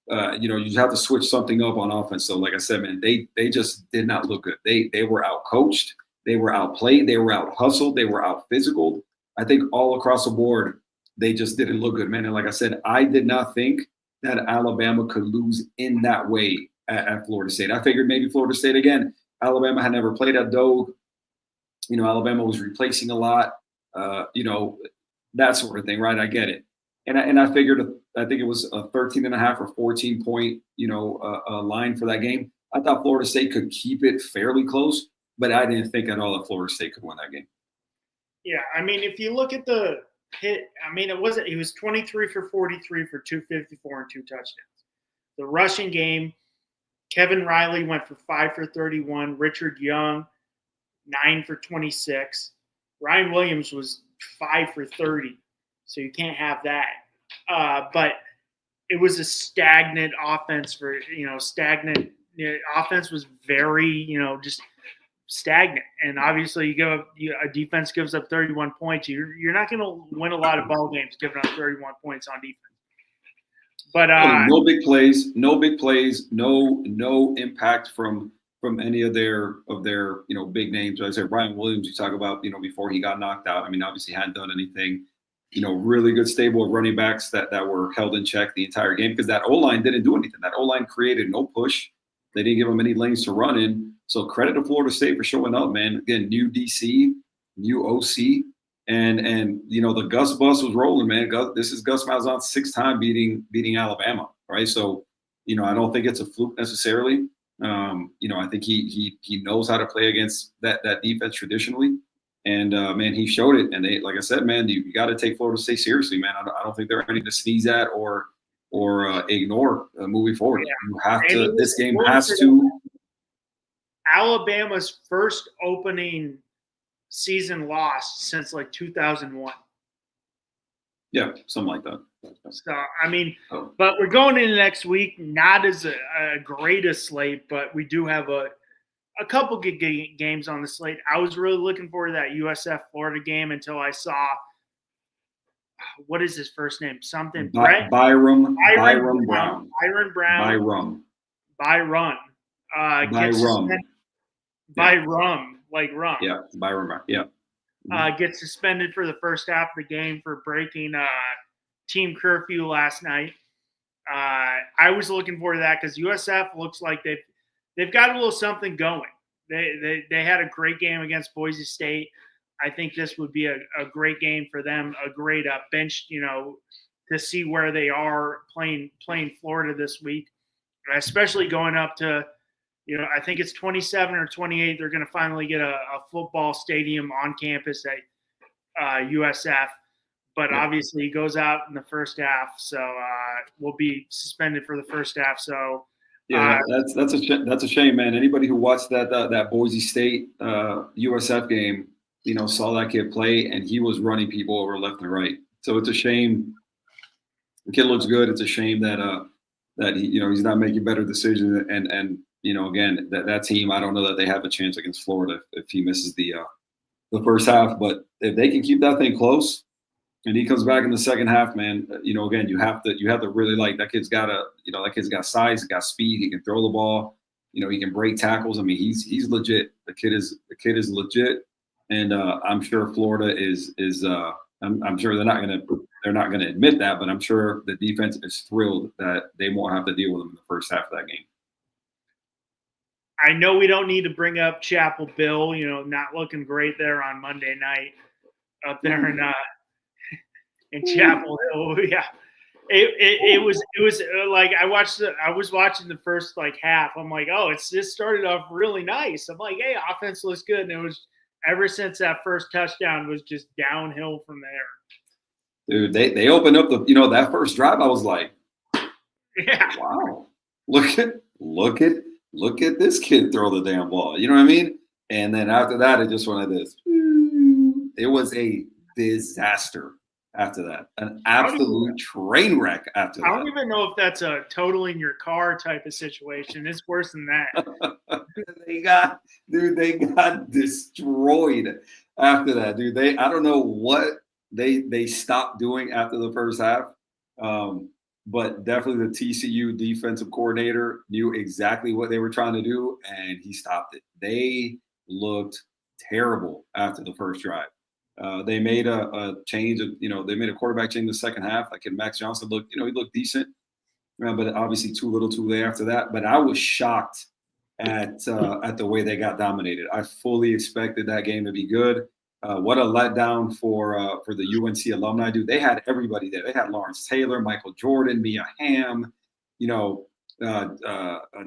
You just have to switch something up on offense. So, like I said, man, they just did not look good. They were out coached, they were outplayed, they were out hustled, they were out physical. I think all across the board, they just didn't look good, man. And like I said, I did not think that Alabama could lose in that way at Florida State. I figured maybe Florida State again. Alabama had never played at Doak. Alabama was replacing a lot. That sort of thing, right? I get it. And I figured, I think it was a 13.5 or 14 point, line for that game. I thought Florida State could keep it fairly close, but I didn't think at all that Florida State could win that game. Yeah, I mean, if you look at the hit, I mean, he was 23 for 43 for 254 and 2 touchdowns. The rushing game, Kevin Riley went for 5 for 31. Richard Young, 9 for 26. Ryan Williams was 5 for 30. So you can't have that. But it was a stagnant offense stagnant. The offense was very, just stagnant. And obviously a defense gives up 31 points. You're not going to win a lot of ball games giving up 31 points on defense. But no big plays, no impact from any of their big names. Like I said, Brian Williams, you talk about, before he got knocked out. I mean, obviously hadn't done anything. Really good stable of running backs that were held in check the entire game because that O-line didn't do anything. That O-line created no push. They didn't give them any lanes to run in. So credit to Florida State for showing up, man. Again, new DC, new OC, and the Gus bus was rolling, man. This is Gus Malzahn's 6th time beating Alabama, right? So, I don't think it's a fluke necessarily. I think he knows how to play against that defense traditionally. And, man, he showed it. And like I said, man, you got to take Florida State seriously, man. I don't think they're anything to sneeze at or ignore moving forward. Yeah. You have to. This game has to. Alabama's first opening season loss since like 2001. Yeah, something like that. So, I mean, but we're going into next week, not as a greatest slate, but we do have a couple good games on the slate. I was really looking forward to that USF Florida game until I saw, what is his first name? Something Brett? Byron Brown. Like rum. Yeah, Byron Brown. Yeah. Gets suspended for the first half of the game for breaking team curfew last night. I was looking forward to that because USF looks like they've got a little something going. They had a great game against Boise State. I think this would be a great game for them, a great bench, to see where they are playing Florida this week, especially going up to, I think it's 27 or 28. They're going to finally get a football stadium on campus at USF. But obviously, he goes out in the first half, so we'll be suspended for the first half. So that's a shame, man. Anybody who watched that Boise State USF game, saw that kid play, and he was running people over left and right. So it's a shame. The kid looks good. It's a shame that he's not making better decisions. And again, that team, I don't know that they have a chance against Florida if he misses the first half. But if they can keep that thing close, and he comes back in the second half, man, again, you have to really like that kid's got size, he's got speed, he can throw the ball, he can break tackles. I mean, he's legit. The kid is legit, and I'm sure Florida is I'm sure they're not gonna admit that, but I'm sure the defense is thrilled that they won't have to deal with them in the first half of that game. I know we don't need to bring up Chapel Bill, not looking great there on Monday night up there in Chapel Hill. Yeah. It was like I was watching the first half. I'm like, oh, this started off really nice. I'm like, hey, offense looks good. And it was ever since that first touchdown was just downhill from there. Dude, they opened up that first drive. I was like, yeah, wow, look at this kid throw the damn ball. You know what I mean? And then after that, it just went like this. It was a disaster. After that, an absolute train wreck after that. I don't even know if that's a totaling your car type of situation. It's worse than that. They got destroyed after that, dude. I don't know what they stopped doing after the first half. But definitely the TCU defensive coordinator knew exactly what they were trying to do, and he stopped it. They looked terrible after the first drive. They made a change they made a quarterback change in the second half. Like Max Johnson looked, he looked decent, but obviously too little too late after that. But I was shocked at the way they got dominated. I fully expected that game to be good. What a letdown for the UNC alumni, dude. They had everybody there. They had Lawrence Taylor, Michael Jordan, Mia Hamm,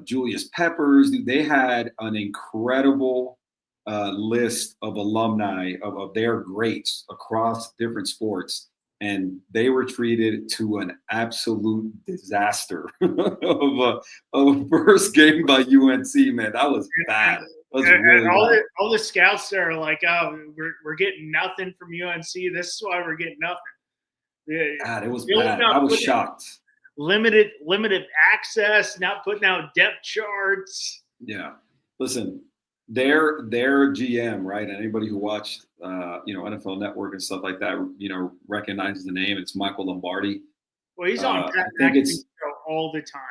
Julius Peppers. Dude, they had an incredible list of alumni of their greats across different sports, and they were treated to an absolute disaster of a first game by UNC. Man, that was bad. Really all the scouts there are like, oh, we're getting nothing from UNC. This is why we're getting nothing. God, it was bad. I was shocked. Limited access, not putting out depth charts. Yeah, listen. Their GM, right? And anybody who watched, NFL Network and stuff like that, recognizes the name. It's Michael Lombardi. Well, he's on Pat McAfee all the time.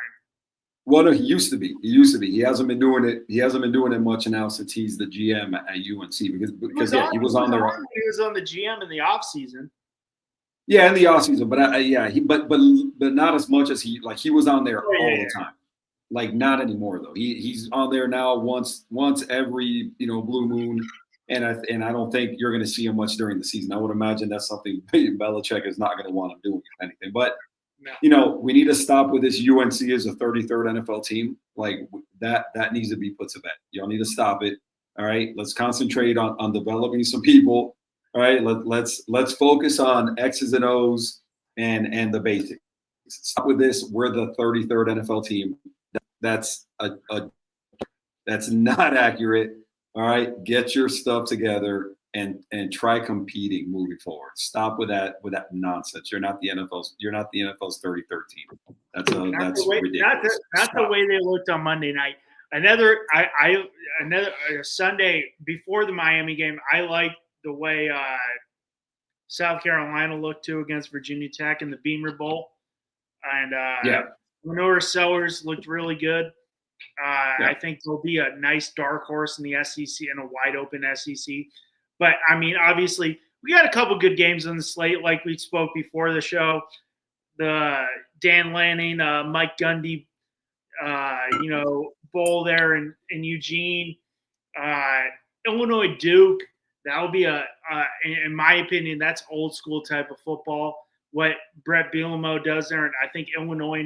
Well, no, he used to be. He hasn't been doing it. He hasn't been doing it much now since he's the GM at UNC because he was on there. He was on the GM in the off season. Yeah, in the off season, but but not as much as he was on there all the time. Like not anymore though. He's on there now once every blue moon, and I don't think you're going to see him much during the season. I would imagine that's something Belichick is not going to want him doing anything. But we need to stop with this UNC as a 33rd NFL team. Like that needs to be put to bed. Y'all need to stop it. All right, let's concentrate on developing some people. All right, let's focus on X's and O's and the basics. Stop with this. We're the 33rd NFL team. That's not accurate. All right, get your stuff together and try competing moving forward. Stop with that nonsense. You're not the NFL's 33rd team. That's ridiculous. Not the way they looked on Monday night. Another Sunday before the Miami game, I liked the way South Carolina looked too against Virginia Tech in the Beamer Bowl, and Lenore Sellers looked really good. I think there'll be a nice dark horse in the SEC and a wide open SEC. But, I mean, obviously, we got a couple good games on the slate like we spoke before the show. The Dan Lanning, Mike Gundy, bowl there in Eugene. Illinois Duke. That will be in my opinion, that's old school type of football. What Brett Bielema does there, and I think Illinois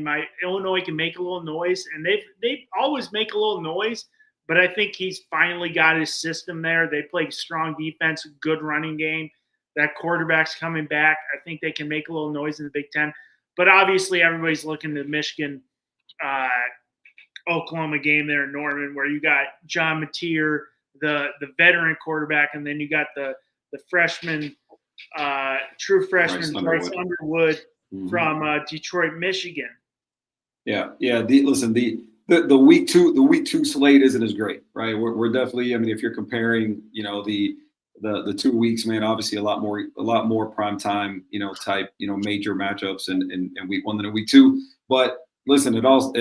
can make a little noise, and they always make a little noise. But I think he's finally got his system there. They play strong defense, good running game. That quarterback's coming back. I think they can make a little noise in the Big Ten. But obviously, everybody's looking to Michigan, Oklahoma game there in Norman, where you got John Mateer, the veteran quarterback, and then you got the freshman, true freshman Bryce Underwood from Detroit, Michigan. Yeah. The week two slate isn't as great, right? We're definitely, I mean, if you're comparing, the 2 weeks, man, obviously a lot more prime time, type, major matchups in week 1 than in week 2. But listen, it all,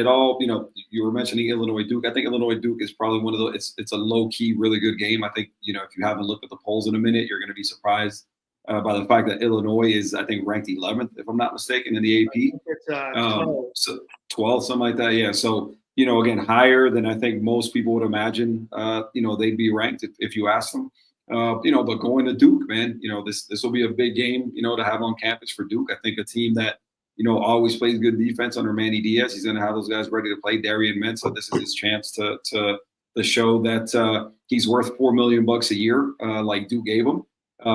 you were mentioning Illinois Duke. I think Illinois Duke is probably one of those. It's a low key, really good game. I think, if you haven't looked at the polls in a minute, you're going to be surprised by the fact that Illinois is, I think, ranked 11th, if I'm not mistaken, in the AP. It's 12. So 12, something like that. Yeah. So, again, higher than I think most people would imagine, they'd be ranked if you ask them. But going to Duke, man, this will be a big game, to have on campus for Duke. I think a team that, always plays good defense under Manny Diaz. He's going to have those guys ready to play. Darian Mensah, this is his chance to show that he's worth $4 million a year, like Duke gave him.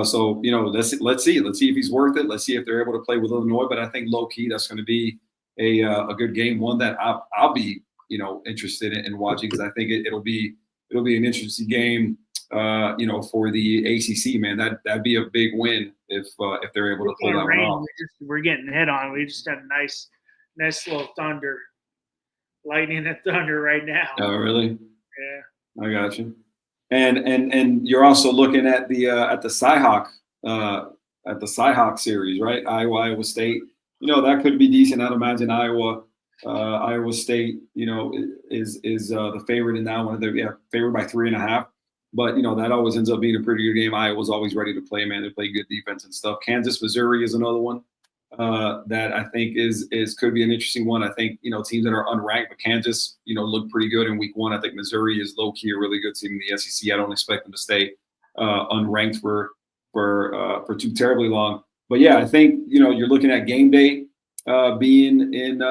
So let's see if he's worth it. Let's see if they're able to play with Illinois. But I think low key that's going to be a good game, one that I'll be interested in watching, because I think it'll be an interesting game. For the ACC, man, that'd be a big win if they're able to pull that one off. We're getting hit on. We just had a nice little thunder, lightning and thunder right now. Oh, really? Yeah, I got you. And you're also looking at the Cyhawk series, right? Iowa State. That could be decent. I'd imagine Iowa State, is the favorite in that one. They're favored by 3.5. But, that always ends up being a pretty good game. Iowa's always ready to play, man. They play good defense and stuff. Kansas, Missouri is another one that I think is could be an interesting one. I think, teams that are unranked, but Kansas, look pretty good in week 1. I think Missouri is low-key a really good team in the SEC. I don't expect them to stay unranked for too terribly long. But, yeah, I think, you're looking at game day being in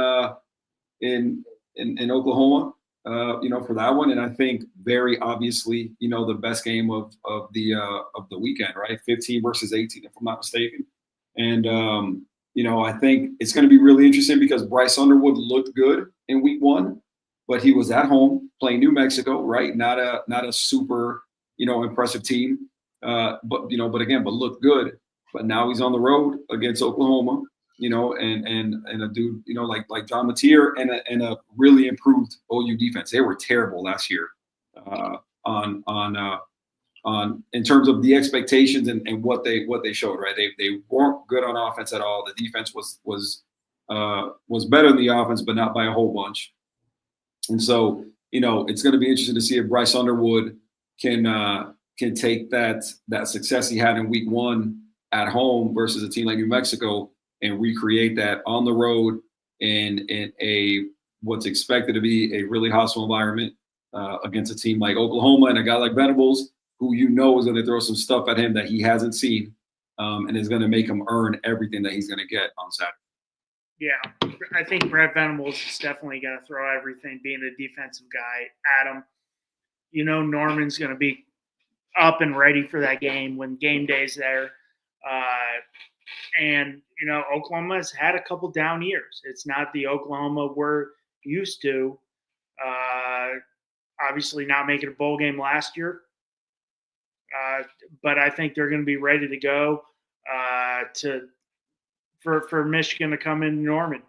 Oklahoma. For that one, and I think very obviously, the best game of the weekend, right? 15 versus 18, if I'm not mistaken. And I think it's going to be really interesting because Bryce Underwood looked good in week 1, but he was at home playing New Mexico, right? Not a super impressive team, but looked good. But now he's on the road against Oklahoma. And a dude, like John Mateer and a really improved OU defense. They were terrible last year on in terms of the expectations and what they showed, right? They weren't good on offense at all. The defense was better than the offense, but not by a whole bunch. And so, it's going to be interesting to see if Bryce Underwood can take that success he had in week 1 at home versus a team like New Mexico and recreate that on the road in a what's expected to be a really hostile environment against a team like Oklahoma and a guy like Venables, who is going to throw some stuff at him that he hasn't seen, and is going to make him earn everything that he's going to get on Saturday. Yeah, I think Brett Venables is definitely going to throw everything, being a defensive guy at him. Norman's going to be up and ready for that game when game day's there. And, Oklahoma's had a couple down years. It's not the Oklahoma we're used to. Obviously not making a bowl game last year. But I think they're going to be ready to go for Michigan to come in Norman.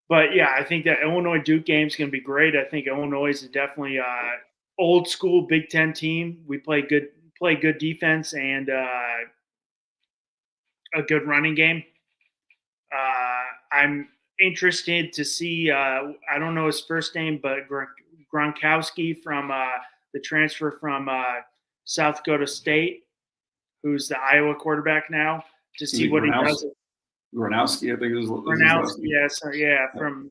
But, yeah, I think that Illinois-Duke game is going to be great. I think Illinois is definitely old school Big Ten team. We play good defense and a good running game. I'm interested to see, I don't know his first name, but Gronkowski from the transfer from South Dakota State, who's the Iowa quarterback now, to see what he does. Gronowski, I think it was. Gronowski, yes, yeah, from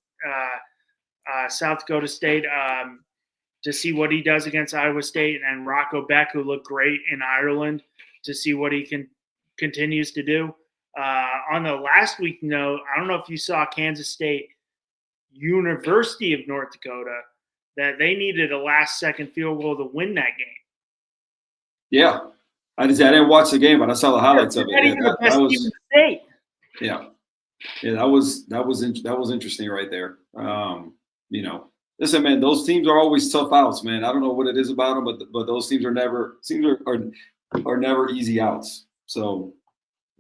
South Dakota State. to see what he does against Iowa State, and Rocco Beck, who looked great in Ireland, to see what he continues to do. On the last week note, I don't know if you saw Kansas State, University of North Dakota, that they needed a last-second field goal to win that game. Yeah, I didn't watch the game, but I saw the highlights of it. Not even the best team in the state. Yeah, that was interesting right there. Listen, man, those teams are always tough outs, man. I don't know what it is about them, but those teams are never easy outs. So,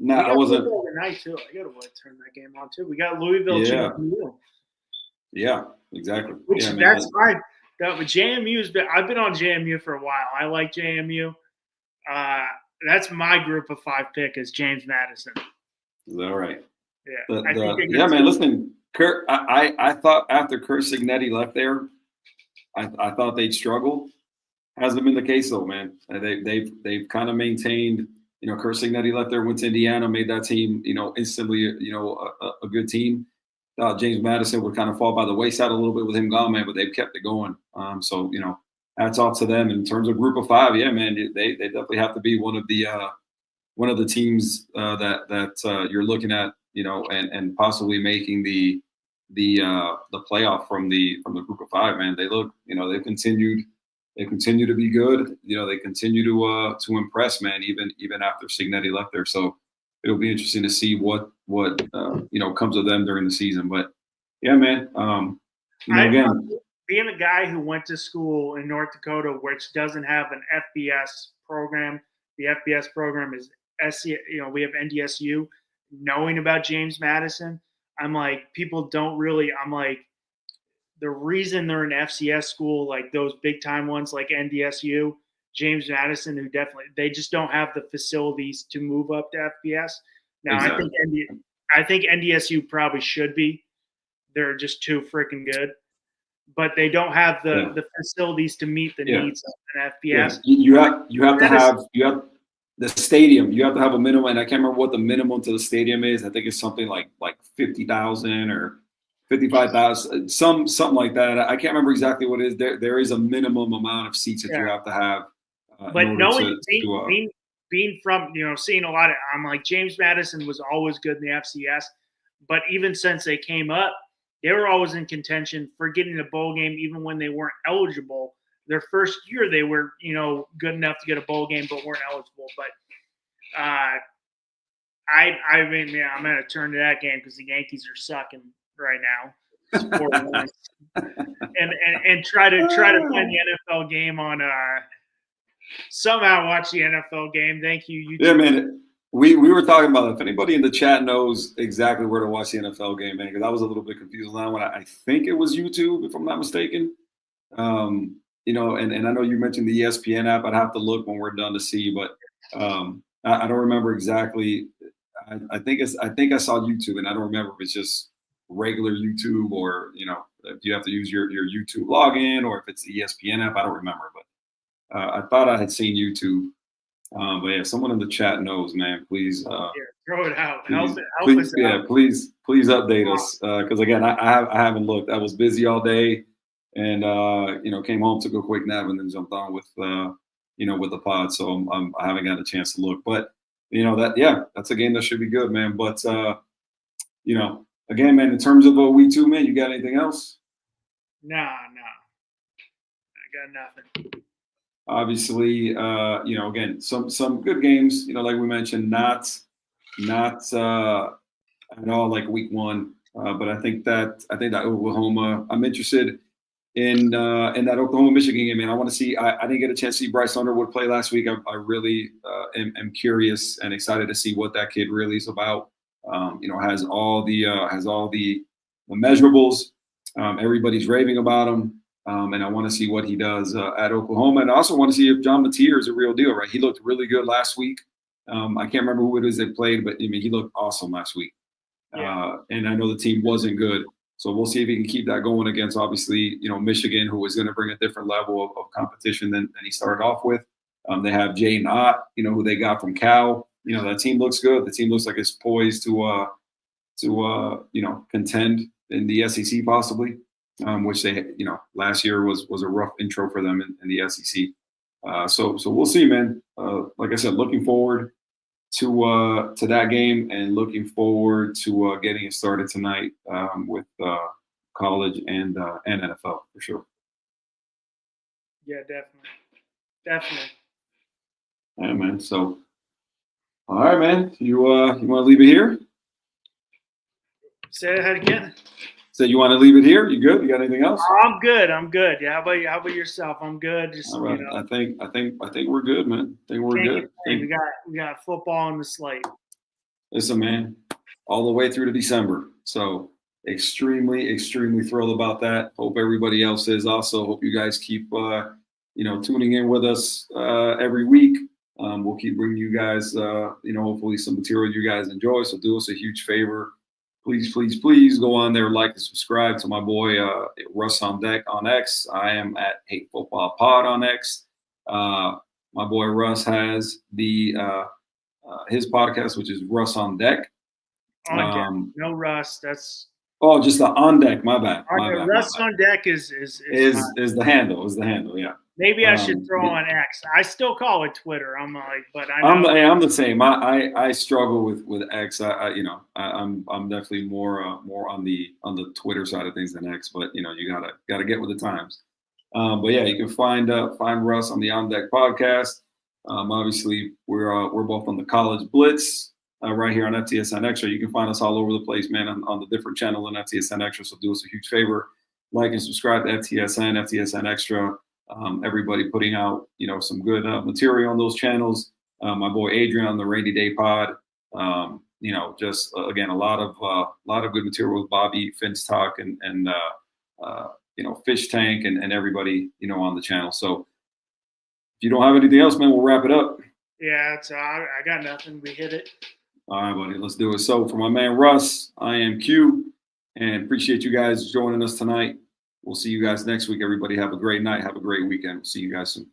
I wasn't. Tonight too. I gotta turn that game on too. We got Louisville. Yeah. JMU. Yeah, exactly. That's fine. JMU's been. I've been on JMU for a while. I like JMU. That's my group of 5 pick is James Madison. Is that right? Yeah. Man. Listen, Kurt. I thought after Kurt Signetti left there, I thought they'd struggle. Hasn't been the case though, man. They've kind of maintained. Kurt Signetti left there, went to Indiana, made that team, instantly, a good team. Thought James Madison would kind of fall by the wayside a little bit with him gone, man, but they've kept it going. So hats off to them. In terms of group of 5, yeah, man, they definitely have to be one of the teams that you're looking at, and possibly making the playoff from the group of 5, man. They look, they've continued. They continue to be good. They continue to impress, man, even after Signetti left there. So it'll be interesting to see what comes of them during the season. But yeah, man. Again, being a guy who went to school in North Dakota, which doesn't have an FBS program, the FBS program is SC. We have NDSU. Knowing about James Madison, I'm like, people don't really. I'm like, the reason they're an FCS school, like those big time ones like NDSU, James Madison, who they just don't have the facilities to move up to FBS. Now, exactly. I think NDSU probably should be. They're just too freaking good, but they don't have the facilities to meet the needs of an FBS. Yeah. You have to have the stadium. You have to have a minimum, and I can't remember what the minimum to the stadium is. I think it's something like 50,000 or 55,000, something like that. I can't remember exactly what it is. There is a minimum amount of seats that you have to have. But knowing being from seeing a lot of, I'm like, James Madison was always good in the FCS, but even since they came up, they were always in contention for getting a bowl game, even when they weren't eligible. Their first year, they were good enough to get a bowl game, but weren't eligible. But I mean, I'm gonna turn to that game because the Yankees are sucking right now, and try to find the NFL game on somehow watch the NFL game. Thank you, YouTube. Yeah, man. We were talking about if anybody in the chat knows exactly where to watch the NFL game, man, because I was a little bit confused on that one. I think it was YouTube, if I'm not mistaken. And I know you mentioned the ESPN app. I'd have to look when we're done to see, but I don't remember exactly. I think I saw YouTube, and I don't remember if it's just regular YouTube or if you have to use your YouTube login or if it's the ESPN app. I don't remember, but I thought I had seen YouTube. But yeah, someone in the chat knows, man. Please throw it out. Please update us because again, I haven't looked. I was busy all day, and came home, took a quick nap, and then jumped on with the pod. So I haven't got a chance to look, but that's a game that should be good, man. But again, man, in terms of week 2, man, you got anything else? No, I got nothing. Obviously, again, some good games. Like we mentioned, not at all like week 1. But I think that Oklahoma. I'm interested in that Oklahoma-Michigan game, man. I want to see. I didn't get a chance to see Bryce Underwood play last week. I really am curious and excited to see what that kid really is about. Has all the measurables. Everybody's raving about him. And I want to see what he does at Oklahoma. And I also want to see if John Mateer is a real deal, right? He looked really good last week. I can't remember who it is that played, but he looked awesome last week. Yeah. And I know the team wasn't good. So we'll see if he can keep that going against, obviously, Michigan, who is going to bring a different level of competition than he started off with. They have Jaden Ott, who they got from Cal. That team looks good. The team looks like it's poised to contend in the SEC possibly. which they, last year was a rough intro for them in the SEC. So we'll see, man. Like I said, looking forward to that game and looking forward to getting it started tonight with college and NFL for sure. Yeah, definitely. Yeah, man. So, all right, man. You want to leave it here? Say that again. So you want to leave it here? You good? You got anything else? I'm good. Yeah. How about yourself? I'm good. Just all right. I think we're good, man. I think we're good. We got football on the slate. Listen, man, all the way through to December. So extremely thrilled about that. Hope everybody else is also. Hope you guys keep tuning in with us every week. We'll keep bringing you guys hopefully some material you guys enjoy. So do us a huge favor. Please go on there, like and subscribe to my boy Russ on Deck on X. I am at Hate Football Pod on X. My boy Russ has the his podcast, which is Russ on Deck. On Deck. No Russ. That's just the On Deck. My bad. Russ on Deck is the handle. Is the handle? Yeah. Maybe I should throw on X. I still call it Twitter. I'm like, but I'm the same. I struggle with X. I'm definitely more on the Twitter side of things than X. But you gotta get with the times. But yeah, you can find Russ on the On Deck podcast. Obviously, we're both on the College Blitz right here on FTSN Extra. You can find us all over the place, man, on the different channel in FTSN Extra. So do us a huge favor, like and subscribe to FTSN Extra. Everybody putting out, some good material on those channels. My boy Adrian on the Rainy Day Pod. Just again a lot of good material with Bobby Finstock and Fish Tank and everybody on the channel. So if you don't have anything else, man, we'll wrap it up. Yeah, so I got nothing. We hit it. All right, buddy, let's do it. So for my man Russ, I am Q, and appreciate you guys joining us tonight. We'll see you guys next week. Everybody have a great night. Have a great weekend. We'll see you guys soon.